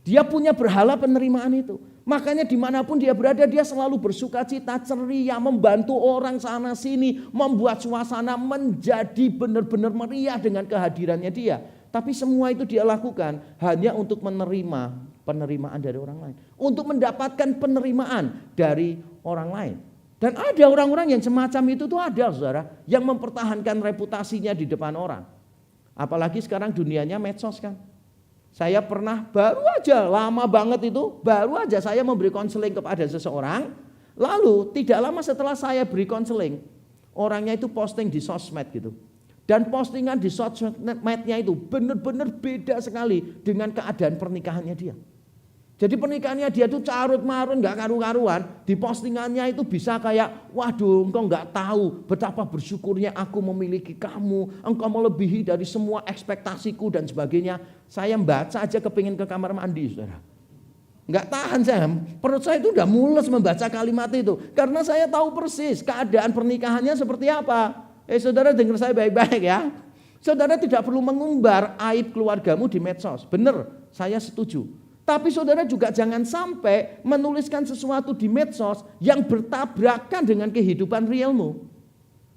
Dia punya berhala penerimaan itu. Makanya dimanapun dia berada, dia selalu bersuka cita, ceria, membantu orang sana sini, membuat suasana menjadi benar-benar meriah dengan kehadirannya dia. Tapi semua itu dia lakukan hanya untuk menerima penerimaan dari orang lain. Untuk mendapatkan penerimaan dari orang lain. Dan ada orang-orang yang semacam itu tuh ada, saudara, yang mempertahankan reputasinya di depan orang. Apalagi sekarang dunianya medsos kan. Saya pernah baru aja, lama banget itu, baru aja saya memberi konseling kepada seseorang. Lalu tidak lama setelah saya beri konseling, orangnya itu posting di sosmed gitu. Dan postingan di sosmednya itu benar-benar beda sekali dengan keadaan pernikahannya dia. Jadi pernikahannya dia tuh carut marut, gak karu-karuan. Di postingannya itu bisa kayak, waduh engkau gak tahu betapa bersyukurnya aku memiliki kamu. Engkau melebihi dari semua ekspektasiku dan sebagainya. Saya baca aja kepingin ke kamar mandi, saudara. Gak tahan saya, perut saya itu udah mules membaca kalimat itu. Karena saya tahu persis keadaan pernikahannya seperti apa. Saudara dengar saya baik-baik ya. Saudara tidak perlu mengumbar aib keluargamu di medsos. Benar, saya setuju. Tapi saudara juga jangan sampai menuliskan sesuatu di medsos yang bertabrakan dengan kehidupan realmu.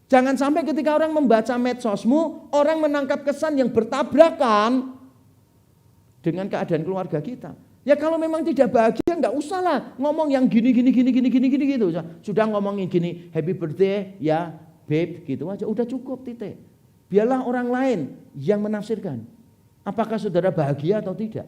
Jangan sampai ketika orang membaca medsosmu, orang menangkap kesan yang bertabrakan dengan keadaan keluarga kita. Ya kalau memang tidak bahagia, enggak usahlah ngomong yang gini gitu. Sudah ngomongin gini, happy birthday ya babe gitu aja, udah cukup titik. Biarlah orang lain yang menafsirkan. Apakah saudara bahagia atau tidak?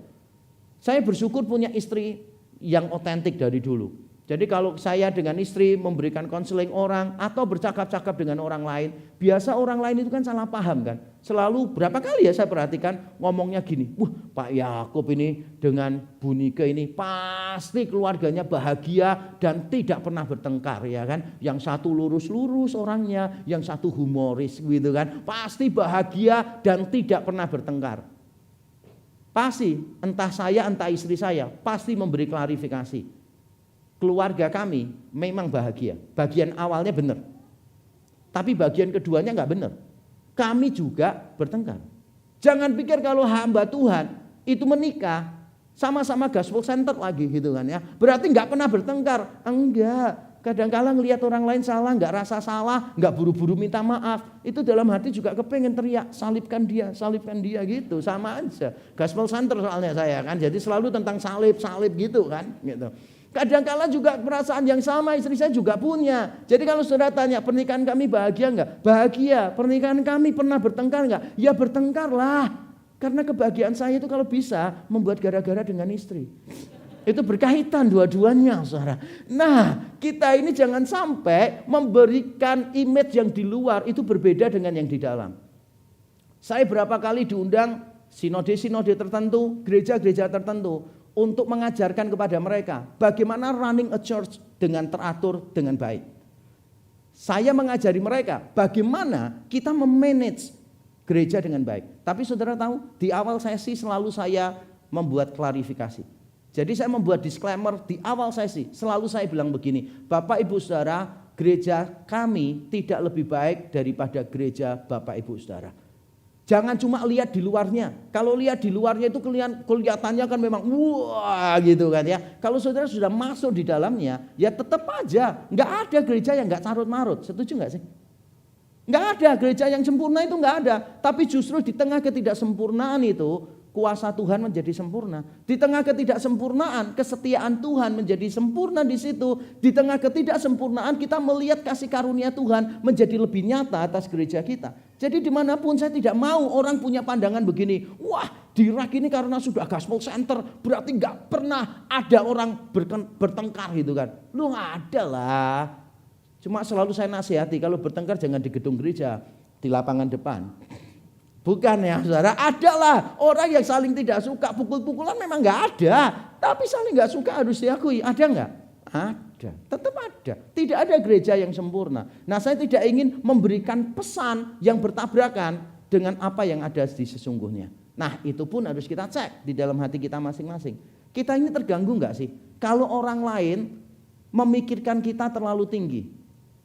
Saya bersyukur punya istri yang otentik dari dulu. Jadi kalau saya dengan istri memberikan konseling orang atau bercakap-cakap dengan orang lain, biasa orang lain itu kan salah paham kan. Selalu berapa kali ya saya perhatikan ngomongnya gini, wah Pak Yakub ini dengan Bu Nike ini pasti keluarganya bahagia dan tidak pernah bertengkar ya kan. Yang satu lurus-lurus orangnya, yang satu humoris gitu kan. Pasti bahagia dan tidak pernah bertengkar. Pasti entah saya entah istri saya pasti memberi klarifikasi. Keluarga kami memang bahagia. Bagian awalnya benar. Tapi bagian keduanya enggak benar. Kami juga bertengkar. Jangan pikir kalau hamba Tuhan itu menikah sama-sama gospel center lagi gitu kan ya. Berarti enggak pernah bertengkar. Enggak. Kadang-kala ngelihat orang lain salah, enggak rasa salah, enggak buru-buru minta maaf. Itu dalam hati juga kepengen teriak, salibkan dia gitu, sama aja. Gospel center soalnya saya kan, jadi selalu tentang salib gitu kan. Gitu. Kadang-kala juga perasaan yang sama istri saya juga punya. Jadi kalau saudara tanya pernikahan kami bahagia enggak? Bahagia. Pernikahan kami pernah bertengkar enggak? Ya bertengkar lah. Karena kebahagiaan saya itu kalau bisa membuat gara-gara dengan istri. Itu berkaitan dua-duanya, saudara. Nah, kita ini jangan sampai memberikan image yang di luar itu berbeda dengan yang di dalam. Saya berapa kali diundang sinode-sinode tertentu, gereja-gereja tertentu untuk mengajarkan kepada mereka bagaimana running a church dengan teratur, dengan baik. Saya mengajari mereka bagaimana kita memanage gereja dengan baik. Tapi saudara tahu, di awal sesi selalu saya membuat klarifikasi. Jadi saya membuat disclaimer di awal sesi, selalu saya bilang begini, Bapak Ibu Saudara, gereja kami tidak lebih baik daripada gereja Bapak Ibu Saudara. Jangan cuma lihat di luarnya. Kalau lihat di luarnya itu kelihatannya kan memang wah gitu kan ya. Kalau saudara sudah masuk di dalamnya, ya tetap aja nggak ada gereja yang nggak carut-marut. Setuju nggak sih? Nggak ada gereja yang sempurna itu nggak ada. Tapi justru di tengah ketidaksempurnaan itu kuasa Tuhan menjadi sempurna. Di tengah ketidaksempurnaan, kesetiaan Tuhan menjadi sempurna di situ. Di tengah ketidaksempurnaan kita melihat kasih karunia Tuhan menjadi lebih nyata atas gereja kita. Jadi dimanapun saya tidak mau orang punya pandangan begini. Wah, di Irak ini karena sudah gospel center berarti nggak pernah ada orang bertengkar gitu kan. Lu nggak ada lah. Cuma selalu saya nasihati kalau bertengkar jangan di gedung gereja, di lapangan depan. Bukan ya saudara, adalah orang yang saling tidak suka, pukul-pukulan memang nggak ada. Tapi saling nggak suka harus diakui, ada nggak? Ada, tetap ada. Tidak ada gereja yang sempurna. Nah saya tidak ingin memberikan pesan yang bertabrakan dengan apa yang ada di sesungguhnya. Nah itu pun harus kita cek di dalam hati kita masing-masing. Kita ini terganggu nggak sih? Kalau orang lain memikirkan kita terlalu tinggi.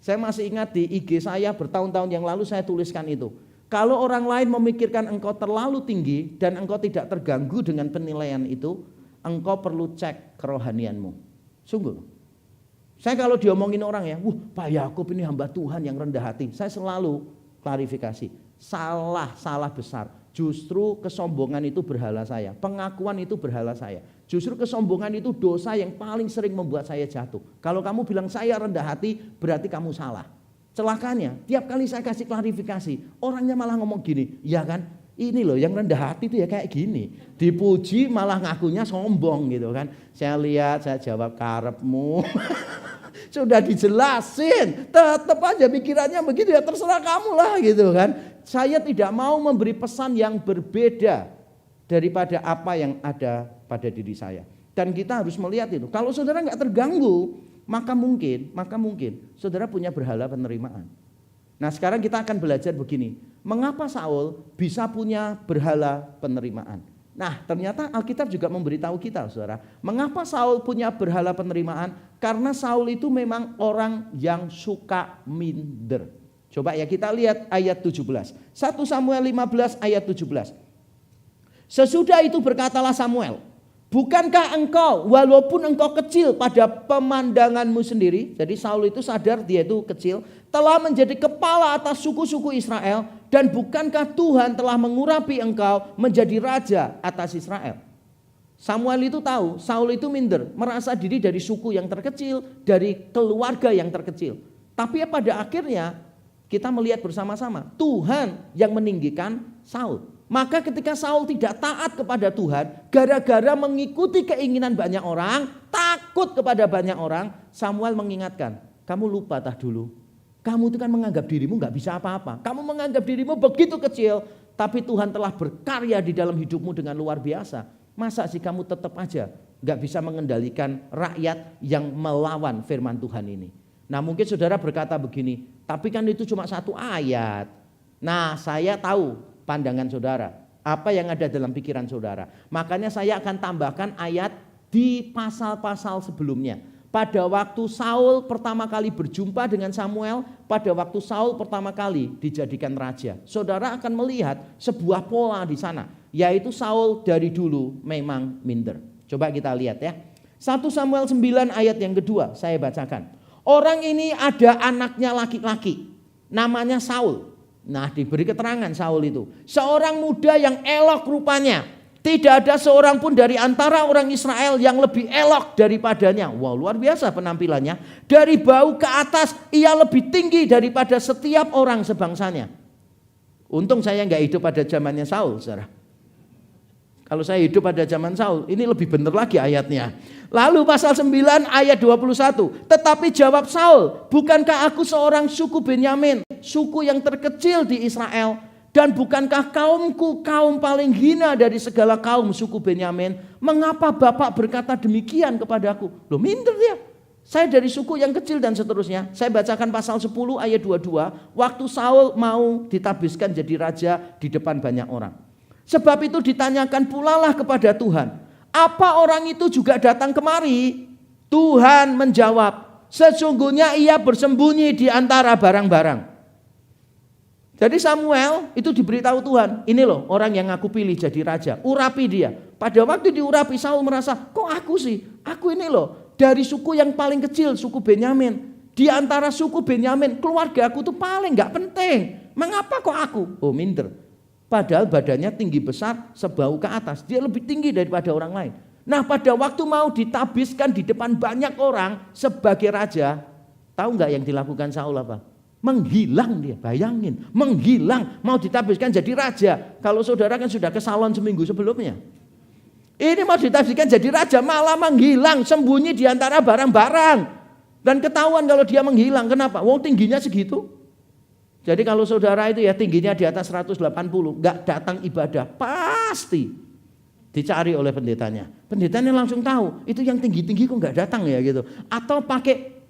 Saya masih ingat di IG saya bertahun-tahun yang lalu saya tuliskan itu. Kalau orang lain memikirkan engkau terlalu tinggi dan engkau tidak terganggu dengan penilaian itu, engkau perlu cek kerohanianmu. Sungguh. Saya kalau diomongin orang ya, Pak Yakub ini hamba Tuhan yang rendah hati. Saya selalu klarifikasi. Salah besar. Justru kesombongan itu berhala saya. Pengakuan itu berhala saya. Justru kesombongan itu dosa yang paling sering membuat saya jatuh. Kalau kamu bilang saya rendah hati, berarti kamu salah. Celakanya, tiap kali saya kasih klarifikasi, orangnya malah ngomong gini, ya kan, ini loh yang rendah hati itu ya kayak gini. Dipuji malah ngakunya sombong gitu kan. Saya lihat, saya jawab karepmu. Sudah dijelasin, tetap aja pikirannya begitu ya terserah kamu lah gitu kan. Saya tidak mau memberi pesan yang berbeda daripada apa yang ada pada diri saya. Dan kita harus melihat itu. Kalau saudara nggak terganggu, maka mungkin saudara punya berhala penerimaan. Nah sekarang kita akan belajar begini. Mengapa Saul bisa punya berhala penerimaan? Nah ternyata Alkitab juga memberitahu kita saudara. Mengapa Saul punya berhala penerimaan? Karena Saul itu memang orang yang suka minder. Coba ya kita lihat ayat 17. 1 Samuel 15 ayat 17. Sesudah itu berkatalah Samuel, bukankah engkau walaupun engkau kecil pada pemandanganmu sendiri, jadi Saul itu sadar dia itu kecil, telah menjadi kepala atas suku-suku Israel, dan bukankah Tuhan telah mengurapi engkau menjadi raja atas Israel? Samuel itu tahu, Saul itu minder, merasa diri dari suku yang terkecil, dari keluarga yang terkecil. Tapi pada akhirnya kita melihat bersama-sama, Tuhan yang meninggikan Saul. Maka ketika Saul tidak taat kepada Tuhan, gara-gara mengikuti keinginan banyak orang, takut kepada banyak orang, Samuel mengingatkan, kamu lupa dulu, kamu itu kan menganggap dirimu gak bisa apa-apa. Kamu menganggap dirimu begitu kecil, tapi Tuhan telah berkarya di dalam hidupmu dengan luar biasa. Masa sih kamu tetap aja gak bisa mengendalikan rakyat yang melawan firman Tuhan ini? Nah mungkin saudara berkata begini, tapi kan itu cuma satu ayat. Nah saya tahu pandangan saudara, apa yang ada dalam pikiran saudara. Makanya saya akan tambahkan ayat di pasal-pasal sebelumnya. Pada waktu Saul pertama kali berjumpa dengan Samuel, pada waktu Saul pertama kali dijadikan raja, saudara akan melihat sebuah pola di sana, yaitu Saul dari dulu memang minder. Coba kita lihat ya. 1 Samuel 9 ayat yang kedua saya bacakan. Orang ini ada anaknya laki-laki, namanya Saul. Nah diberi keterangan Saul itu seorang muda yang elok rupanya. Tidak ada seorang pun dari antara orang Israel yang lebih elok daripadanya. Wow luar biasa penampilannya. Dari bau ke atas ia lebih tinggi daripada setiap orang sebangsanya. Untung saya nggak hidup pada zamannya Saul saudara. Kalau saya hidup pada zaman Saul ini lebih benar lagi ayatnya. Lalu pasal 9 ayat 21. Tetapi jawab Saul, bukankah aku seorang suku Benyamin, suku yang terkecil di Israel, dan bukankah kaumku kaum paling hina dari segala kaum suku Benyamin? Mengapa Bapak berkata demikian kepadaku? Loh minder dia. Saya dari suku yang kecil dan seterusnya. Saya bacakan pasal 10 ayat 22. Waktu Saul mau ditabiskan jadi raja di depan banyak orang. Sebab itu ditanyakan pulalah kepada Tuhan, apa orang itu juga datang kemari? Tuhan menjawab, sesungguhnya ia bersembunyi di antara barang-barang. Jadi Samuel itu diberitahu Tuhan, ini loh orang yang aku pilih jadi raja, urapi dia. Pada waktu diurapi Saul merasa, kok aku sih? Aku ini loh dari suku yang paling kecil, suku Benyamin. Di antara suku Benyamin, keluarga aku tuh paling gak penting. Mengapa kok aku? Oh minder. Padahal badannya tinggi besar sebau ke atas. Dia lebih tinggi daripada orang lain. Nah pada waktu mau ditabiskan di depan banyak orang sebagai raja. Tahu gak yang dilakukan Saul apa? Menghilang dia, bayangin. Menghilang, mau ditabiskan jadi raja. Kalau saudara kan sudah ke salon seminggu sebelumnya. Ini mau ditabiskan jadi raja malah menghilang. Sembunyi di antara barang-barang. Dan ketahuan kalau dia menghilang. Kenapa? Wong tingginya segitu. Jadi kalau saudara itu ya tingginya di atas 180, gak datang ibadah, pasti dicari oleh pendetanya. Pendetanya langsung tahu, itu yang tinggi-tinggi kok gak datang ya gitu. Atau pakai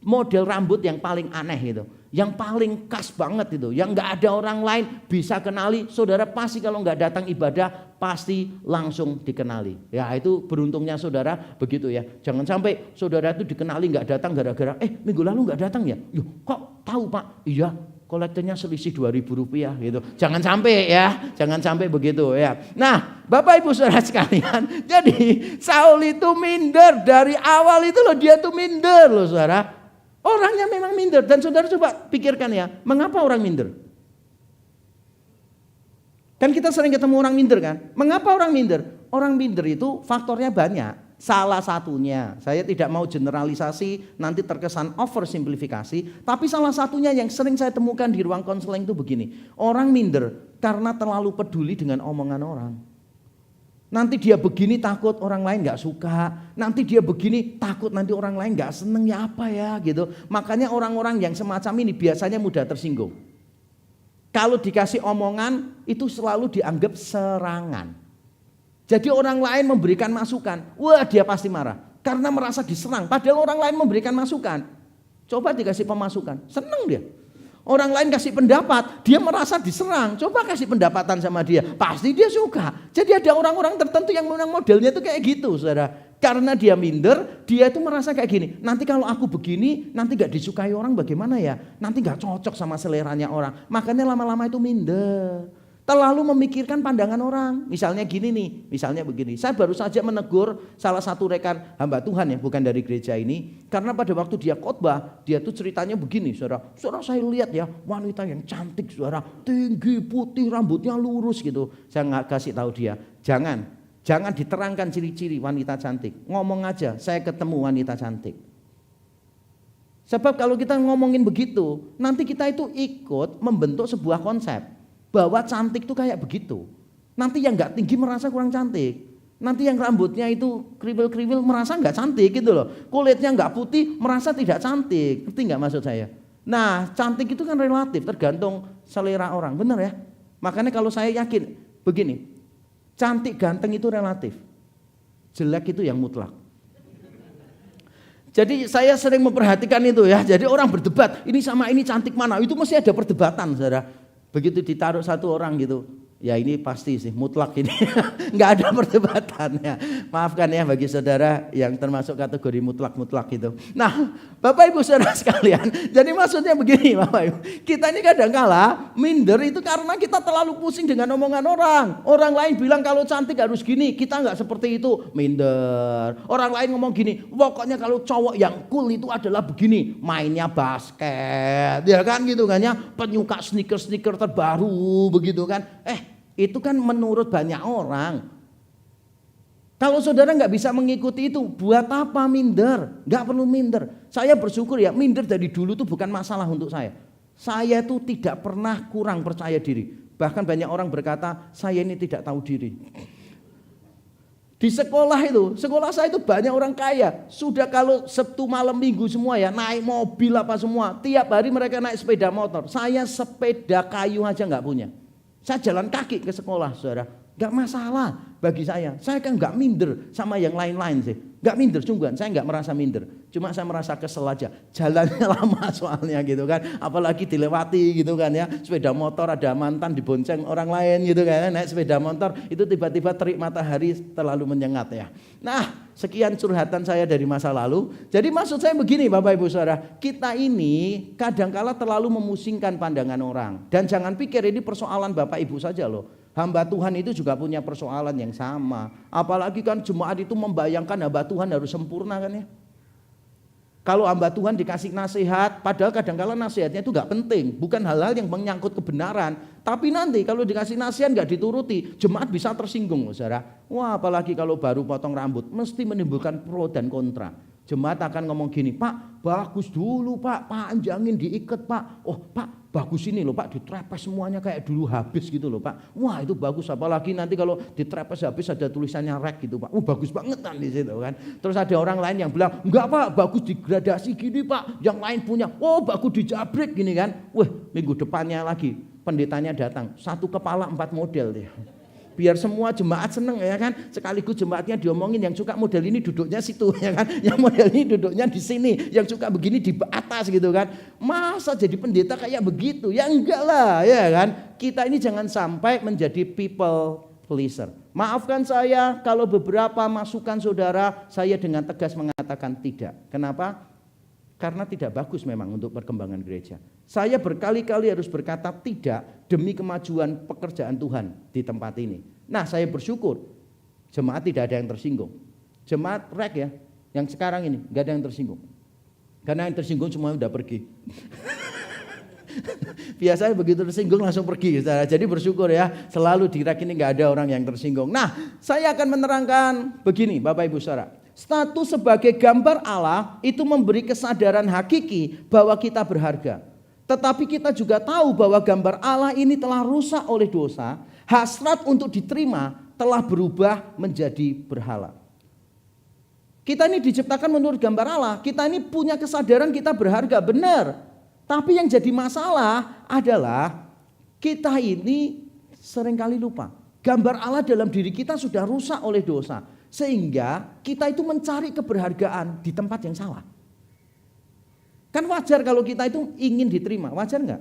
model rambut yang paling aneh itu, yang paling khas banget itu, yang nggak ada orang lain bisa kenali. Saudara pasti kalau nggak datang ibadah pasti langsung dikenali. Ya itu beruntungnya saudara begitu ya. Jangan sampai saudara itu dikenali nggak datang gara-gara minggu lalu nggak datang ya. Yuh, kok tahu Pak? Iya, kolektornya selisih Rp2.000 gitu. Jangan sampai ya, jangan sampai begitu ya. Nah, Bapak Ibu Saudara sekalian, jadi Saul itu minder dari awal itu loh, dia tuh minder loh saudara. Orangnya memang minder, dan saudara coba pikirkan ya, mengapa orang minder? Kan kita sering ketemu orang minder kan? Mengapa orang minder? Orang minder itu faktornya banyak. Salah satunya, saya tidak mau generalisasi, nanti terkesan oversimplifikasi, tapi salah satunya yang sering saya temukan di ruang konseling itu begini. Orang minder karena terlalu peduli dengan omongan orang. Nanti dia begini takut orang lain gak suka. Nanti dia begini takut nanti orang lain gak seneng, ya apa ya gitu. Makanya orang-orang yang semacam ini biasanya mudah tersinggung. Kalau dikasih omongan itu selalu dianggap serangan. Jadi orang lain memberikan masukan, wah dia pasti marah. Karena merasa diserang, padahal orang lain memberikan masukan. Coba dikasih pemasukan, seneng dia. Orang lain kasih pendapat, dia merasa diserang. Coba kasih pendapatan sama dia, pasti dia suka. Jadi ada orang-orang tertentu yang memang modelnya itu kayak gitu saudara. Karena dia minder, dia itu merasa kayak gini. Nanti kalau aku begini, nanti gak disukai orang bagaimana ya? Nanti gak cocok sama seleranya orang. Makanya lama-lama itu minder. Terlalu memikirkan pandangan orang. Misalnya gini nih, misalnya begini. Saya baru saja menegur salah satu rekan hamba Tuhan yang bukan dari gereja ini. Karena pada waktu dia khotbah, dia tuh ceritanya begini saudara. Saudara saya lihat ya, wanita yang cantik saudara. Tinggi, putih, rambutnya lurus gitu. Saya nggak kasih tahu dia, jangan diterangkan ciri-ciri wanita cantik. Ngomong aja, saya ketemu wanita cantik. Sebab kalau kita ngomongin begitu, nanti kita itu ikut membentuk sebuah konsep. Bahwa cantik itu kayak begitu. Nanti yang gak tinggi merasa kurang cantik. Nanti yang rambutnya itu kriwil-kriwil merasa gak cantik gitu loh. Kulitnya gak putih merasa tidak cantik. Ngerti gak maksud saya? Nah cantik itu kan relatif, tergantung selera orang. Benar ya? Makanya kalau saya yakin begini. Cantik ganteng itu relatif. Jelek itu yang mutlak. Jadi saya sering memperhatikan itu ya. Jadi orang berdebat, ini sama ini cantik mana? Itu mesti ada perdebatan saudara. Begitu ditaruh satu orang gitu, ya ini pasti sih mutlak ini, nggak ada perdebatan ya. Maafkan ya bagi saudara yang termasuk kategori mutlak-mutlak gitu. Nah, Bapak Ibu Saudara sekalian, jadi maksudnya begini Bapak Ibu, kita ini kadang-kala minder itu karena kita terlalu pusing dengan omongan orang. Orang lain bilang kalau cantik harus gini, kita nggak seperti itu, minder. Orang lain ngomong gini, pokoknya kalau cowok yang cool itu adalah begini, mainnya basket, ya kan gitu kan ya, penyuka sneaker terbaru begitu kan. Itu kan menurut banyak orang. Kalau saudara nggak bisa mengikuti itu, buat apa minder? Nggak perlu minder. Saya bersyukur ya, minder dari dulu itu bukan masalah untuk saya. Saya itu tidak pernah kurang percaya diri. Bahkan banyak orang berkata, saya ini tidak tahu diri. Di sekolah itu, sekolah saya itu banyak orang kaya. Sudah kalau Sabtu malam minggu semua ya, naik mobil apa semua. Tiap hari mereka naik sepeda motor. Saya sepeda kayu aja nggak punya. Saya jalan kaki ke sekolah saudara. Gak masalah bagi saya kan gak minder sama yang lain-lain sih. Gak minder sungguhan, saya gak merasa minder. Cuma saya merasa kesel aja, jalannya lama soalnya gitu kan. Apalagi dilewati gitu kan ya. Sepeda motor ada mantan dibonceng orang lain gitu kan. Naik sepeda motor itu tiba-tiba terik matahari terlalu menyengat ya. Nah sekian curhatan saya dari masa lalu. Jadi maksud saya begini Bapak Ibu Saudara. Kita ini kadangkala terlalu memusingkan pandangan orang. Dan jangan pikir ini persoalan Bapak Ibu saja loh. Hamba Tuhan itu juga punya persoalan yang sama. Apalagi kan jemaat itu membayangkan hamba Tuhan harus sempurna kan ya. Kalau hamba Tuhan dikasih nasihat, padahal kadang-kala nasihatnya itu gak penting. Bukan hal-hal yang menyangkut kebenaran. Tapi nanti kalau dikasih nasihat gak dituruti, jemaat bisa tersinggung saudara. Wah apalagi kalau baru potong rambut, mesti menimbulkan pro dan kontra. Jemaat akan ngomong gini, Pak bagus dulu Pak, panjangin diikat Pak. Oh Pak bagus ini loh Pak, ditrepes semuanya kayak dulu habis gitu loh Pak. Wah itu bagus, apalagi nanti kalau ditrepes habis ada tulisannya rek gitu Pak. Bagus banget kan di situ kan. Terus ada orang lain yang bilang, enggak Pak bagus digradasi gini Pak. Yang lain punya, bagus dijabrik gini kan. Wah minggu depannya lagi pendetanya datang, satu kepala 4 model dia. biar semua jemaat seneng ya kan. Sekaligus jemaatnya diomongin, yang suka model ini duduknya situ ya kan, yang model ini duduknya di sini, yang suka begini di atas gitu kan. Masa jadi pendeta kayak begitu? Ya enggak lah ya kan. Kita ini jangan sampai menjadi people pleaser. Maafkan saya kalau beberapa masukan saudara saya dengan tegas mengatakan tidak. Kenapa? Karena tidak bagus memang untuk perkembangan gereja. Saya berkali-kali harus berkata tidak demi kemajuan pekerjaan Tuhan di tempat ini. Nah, saya bersyukur jemaat tidak ada yang tersinggung. Jemaat rek ya, yang sekarang ini nggak ada yang tersinggung. Karena yang tersinggung semua udah pergi. Biasanya begitu tersinggung langsung pergi. Saudara. Jadi bersyukur ya, selalu di rek ini nggak ada orang yang tersinggung. Nah, saya akan menerangkan begini Bapak Ibu Saudara. Status sebagai gambar Allah itu memberi kesadaran hakiki bahwa kita berharga. Tetapi kita juga tahu bahwa gambar Allah ini telah rusak oleh dosa. Hasrat untuk diterima telah berubah menjadi berhala. Kita ini diciptakan menurut gambar Allah. Kita ini punya kesadaran kita berharga, benar. Tapi yang jadi masalah adalah kita ini seringkali lupa. Gambar Allah dalam diri kita sudah rusak oleh dosa. Sehingga kita itu mencari keberhargaan di tempat yang salah. Kan wajar kalau kita itu ingin diterima, wajar enggak?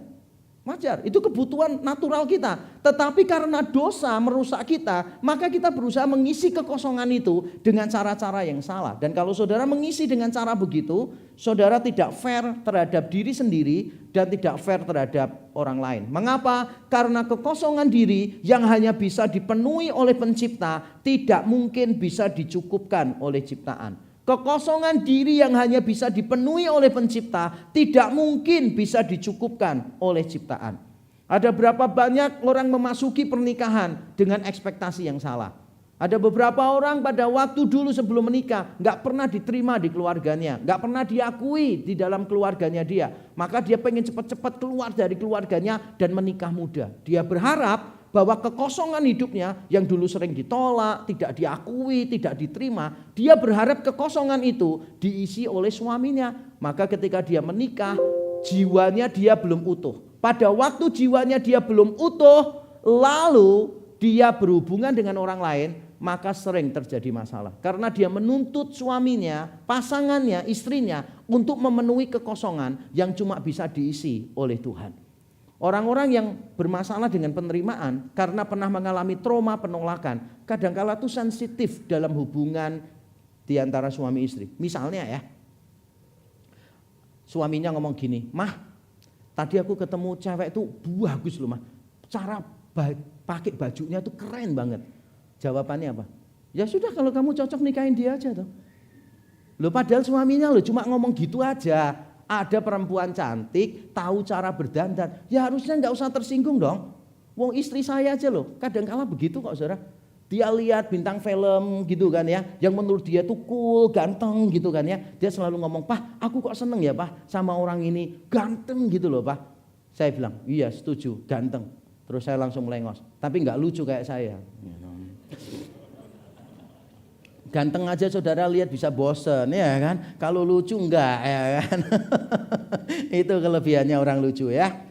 Wajar, itu kebutuhan natural kita. Tetapi karena dosa merusak kita, maka kita berusaha mengisi kekosongan itu dengan cara-cara yang salah. Dan kalau saudara mengisi dengan cara begitu, saudara tidak fair terhadap diri sendiri dan tidak fair terhadap orang lain. Mengapa? Karena kekosongan diri yang hanya bisa dipenuhi oleh pencipta tidak mungkin bisa dicukupkan oleh ciptaan. Kekosongan diri yang hanya bisa dipenuhi oleh pencipta tidak mungkin bisa dicukupkan oleh ciptaan. Ada berapa banyak orang memasuki pernikahan dengan ekspektasi yang salah. Ada beberapa orang pada waktu dulu sebelum menikah gak pernah diterima di keluarganya, gak pernah diakui di dalam keluarganya dia. Maka dia pengen cepat-cepat keluar dari keluarganya dan menikah muda. Dia berharap bahwa kekosongan hidupnya yang dulu sering ditolak, tidak diakui, tidak diterima, dia berharap kekosongan itu diisi oleh suaminya. Maka ketika dia menikah, jiwanya dia belum utuh. Pada waktu jiwanya dia belum utuh, lalu dia berhubungan dengan orang lain, maka sering terjadi masalah. Karena dia menuntut suaminya, pasangannya, istrinya untuk memenuhi kekosongan yang cuma bisa diisi oleh Tuhan. Orang-orang yang bermasalah dengan penerimaan karena pernah mengalami trauma penolakan, kadangkala itu sensitif dalam hubungan di antara suami istri. Misalnya ya, suaminya ngomong gini, "Mah, tadi aku ketemu cewek itu bagus loh mah, cara pakai bajunya tuh keren banget." Jawabannya apa? Ya sudah, kalau kamu cocok nikahin dia aja tuh. Loh padahal suaminya loh cuma ngomong gitu aja. Ada perempuan cantik, tahu cara berdandan, ya harusnya nggak usah tersinggung dong. Wong istri saya aja loh, kadang-kala begitu kok saudara. Dia lihat bintang film gitu kan ya, yang menurut dia tuh cool, ganteng gitu kan ya. Dia selalu ngomong, "Pak, aku kok seneng ya Pak sama orang ini, ganteng gitu loh Pak." Saya bilang, "Iya setuju, ganteng." Terus saya langsung melengos, "Tapi nggak lucu kayak saya." Ganteng aja saudara lihat bisa bosen ya kan. Kalau lucu enggak ya kan. Itu kelebihannya orang lucu ya.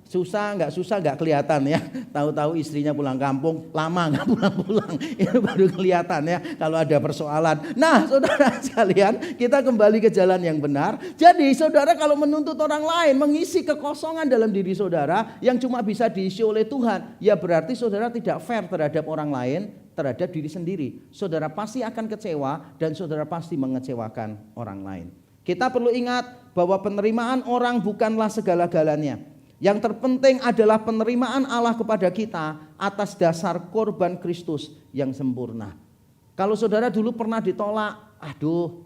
Susah enggak kelihatan ya. Tahu-tahu istrinya pulang kampung lama enggak pulang-pulang. Itu baru kelihatan ya kalau ada persoalan. Nah saudara sekalian, kita kembali ke jalan yang benar. Jadi saudara kalau menuntut orang lain mengisi kekosongan dalam diri saudara yang cuma bisa diisi oleh Tuhan, ya berarti saudara tidak fair terhadap orang lain, terhadap diri sendiri. Saudara pasti akan kecewa dan saudara pasti mengecewakan orang lain. Kita perlu ingat bahwa penerimaan orang bukanlah segala-galanya. Yang terpenting adalah penerimaan Allah kepada kita atas dasar korban Kristus yang sempurna. Kalau saudara dulu pernah ditolak, aduh,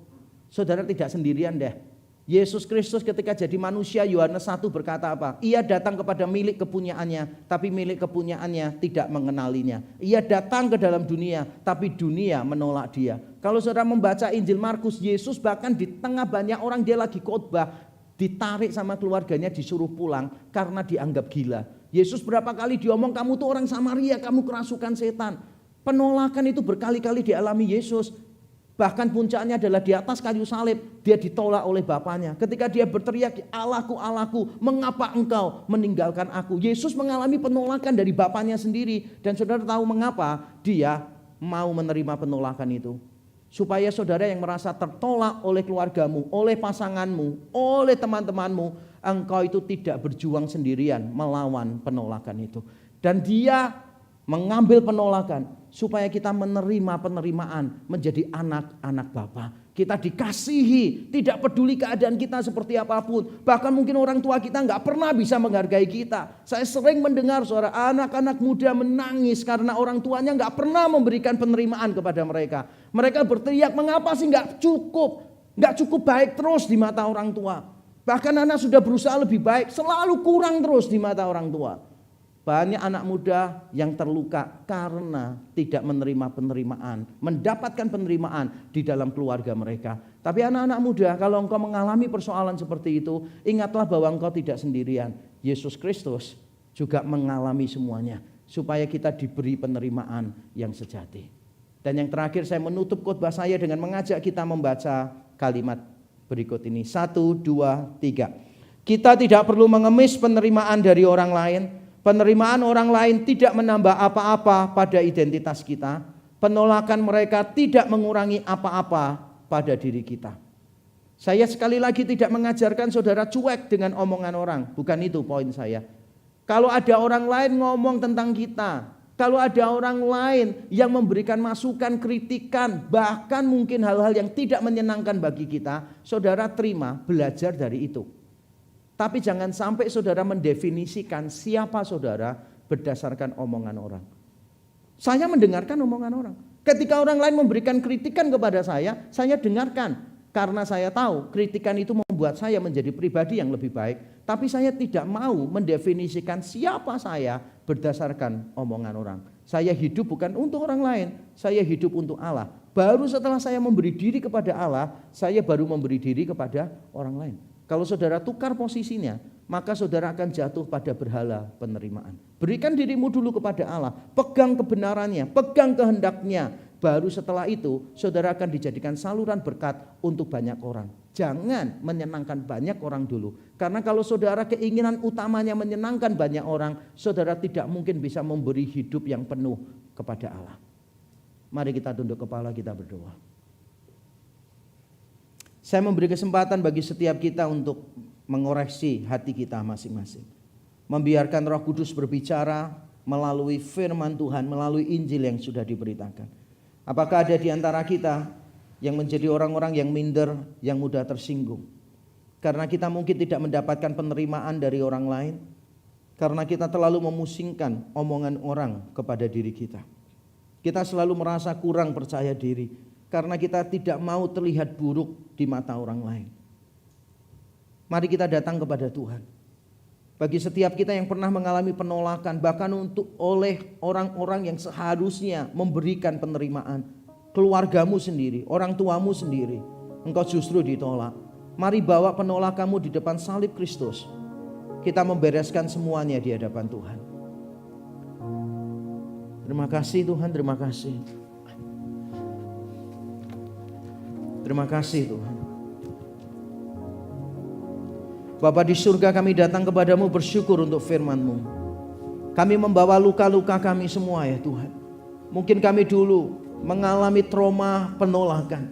saudara tidak sendirian deh. Yesus Kristus ketika jadi manusia, Yohanes 1 berkata apa? Ia datang kepada milik kepunyaannya, tapi milik kepunyaannya tidak mengenalinya. Ia datang ke dalam dunia, tapi dunia menolak dia. Kalau saudara membaca Injil Markus, Yesus bahkan di tengah banyak orang dia lagi khotbah, ditarik sama keluarganya disuruh pulang karena dianggap gila. Yesus berapa kali diomong, "Kamu tuh orang Samaria, kamu kerasukan setan." Penolakan itu berkali-kali dialami Yesus. Bahkan puncaknya adalah di atas kayu salib. dia ditolak oleh bapaknya. Ketika dia berteriak, Allahku, Allahku, mengapa engkau meninggalkan aku? Yesus mengalami penolakan dari bapaknya sendiri. Dan saudara tahu mengapa dia mau menerima penolakan itu? Supaya saudara yang merasa tertolak oleh keluargamu, oleh pasanganmu, oleh teman-temanmu, engkau itu tidak berjuang sendirian melawan penolakan itu. Dan dia mengambil penolakan supaya kita menerima penerimaan menjadi anak-anak Bapa. Kita dikasihi, tidak peduli keadaan kita seperti apapun. Bahkan mungkin orang tua kita nggak pernah bisa menghargai kita. Saya sering mendengar suara anak-anak muda menangis karena orang tuanya nggak pernah memberikan penerimaan kepada mereka. Mereka berteriak, mengapa sih nggak cukup baik terus di mata orang tua. Bahkan anak sudah berusaha lebih baik, selalu kurang terus di mata orang tua. Banyak anak muda yang terluka karena tidak menerima penerimaan, mendapatkan penerimaan di dalam keluarga mereka. Tapi anak-anak muda, kalau engkau mengalami persoalan seperti itu, ingatlah bahwa engkau tidak sendirian. Yesus Kristus juga mengalami semuanya, supaya kita diberi penerimaan yang sejati. Dan yang terakhir, saya menutup khotbah saya dengan mengajak kita membaca kalimat berikut ini. 1, 2, 3. Kita tidak perlu mengemis penerimaan dari orang lain. Penerimaan orang lain tidak menambah apa-apa pada identitas kita. Penolakan mereka tidak mengurangi apa-apa pada diri kita. Saya sekali lagi tidak mengajarkan saudara cuek dengan omongan orang. Bukan itu poin saya. Kalau ada orang lain ngomong tentang kita, kalau ada orang lain yang memberikan masukan, kritikan, bahkan mungkin hal-hal yang tidak menyenangkan bagi kita, saudara terima, belajar dari itu. Tapi jangan sampai saudara mendefinisikan siapa saudara berdasarkan omongan orang. Saya mendengarkan omongan orang. Ketika orang lain memberikan kritikan kepada saya dengarkan. Karena saya tahu kritikan itu membuat saya menjadi pribadi yang lebih baik. Tapi saya tidak mau mendefinisikan siapa saya berdasarkan omongan orang. Saya hidup bukan untuk orang lain, saya hidup untuk Allah. Baru setelah saya memberi diri kepada Allah, saya baru memberi diri kepada orang lain. Kalau saudara tukar posisinya, maka saudara akan jatuh pada berhala penerimaan. Berikan dirimu dulu kepada Allah, pegang kebenarannya, pegang kehendaknya. Baru setelah itu, saudara akan dijadikan saluran berkat untuk banyak orang. Jangan menyenangkan banyak orang dulu. Karena kalau saudara keinginan utamanya menyenangkan banyak orang, saudara tidak mungkin bisa memberi hidup yang penuh kepada Allah. Mari kita tunduk kepala, kita berdoa. Saya memberi kesempatan bagi setiap kita untuk mengoreksi hati kita masing-masing. Membiarkan Roh Kudus berbicara melalui firman Tuhan, melalui Injil yang sudah diberitakan. Apakah ada di antara kita yang menjadi orang-orang yang minder, yang mudah tersinggung? Karena kita mungkin tidak mendapatkan penerimaan dari orang lain. Karena kita terlalu memusingkan omongan orang kepada diri kita. Kita selalu merasa kurang percaya diri. Karena kita tidak mau terlihat buruk di mata orang lain. Mari kita datang kepada Tuhan. Bagi setiap kita yang pernah mengalami penolakan, bahkan oleh orang-orang yang seharusnya memberikan penerimaan, keluargamu sendiri, orang tuamu sendiri, engkau justru ditolak. Mari bawa penolakanmu di depan salib Kristus. Kita membereskan semuanya di hadapan Tuhan. Terima kasih Tuhan, terima kasih. Terima kasih Tuhan. Bapa di surga, kami datang kepadamu bersyukur untuk firman-Mu. Kami membawa luka-luka kami semua ya Tuhan. Mungkin kami dulu mengalami trauma penolakan.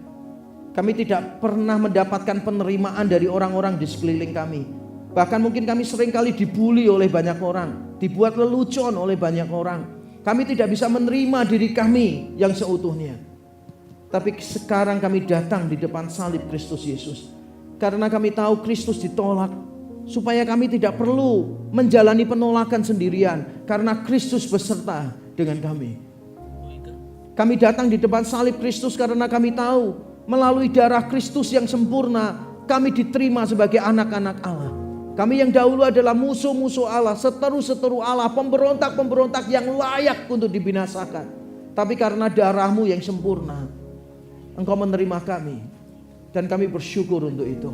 Kami tidak pernah mendapatkan penerimaan dari orang-orang di sekeliling kami. Bahkan mungkin kami seringkali dibully oleh banyak orang. Dibuat lelucon oleh banyak orang. Kami tidak bisa menerima diri kami yang seutuhnya. Tapi sekarang kami datang di depan salib Kristus Yesus. Karena kami tahu Kristus ditolak. Supaya kami tidak perlu menjalani penolakan sendirian. Karena Kristus beserta dengan kami. Kami datang di depan salib Kristus karena kami tahu melalui darah Kristus yang sempurna, kami diterima sebagai anak-anak Allah. Kami yang dahulu adalah musuh-musuh Allah, seteru-seteru Allah, pemberontak-pemberontak yang layak untuk dibinasakan. Tapi karena darah-Mu yang sempurna, Engkau menerima kami. Dan kami bersyukur untuk itu.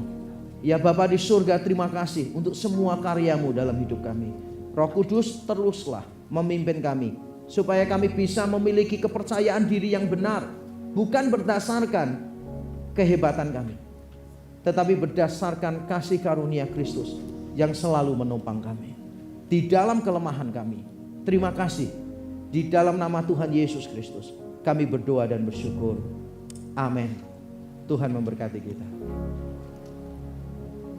Ya Bapa di surga, terima kasih untuk semua karya-Mu dalam hidup kami. Roh Kudus teruslah memimpin kami. Supaya kami bisa memiliki kepercayaan diri yang benar. Bukan berdasarkan kehebatan kami. tetapi berdasarkan kasih karunia Kristus yang selalu menopang kami di dalam kelemahan kami. Terima kasih. Di dalam nama Tuhan Yesus Kristus kami berdoa dan bersyukur. Amin. Tuhan memberkati kita.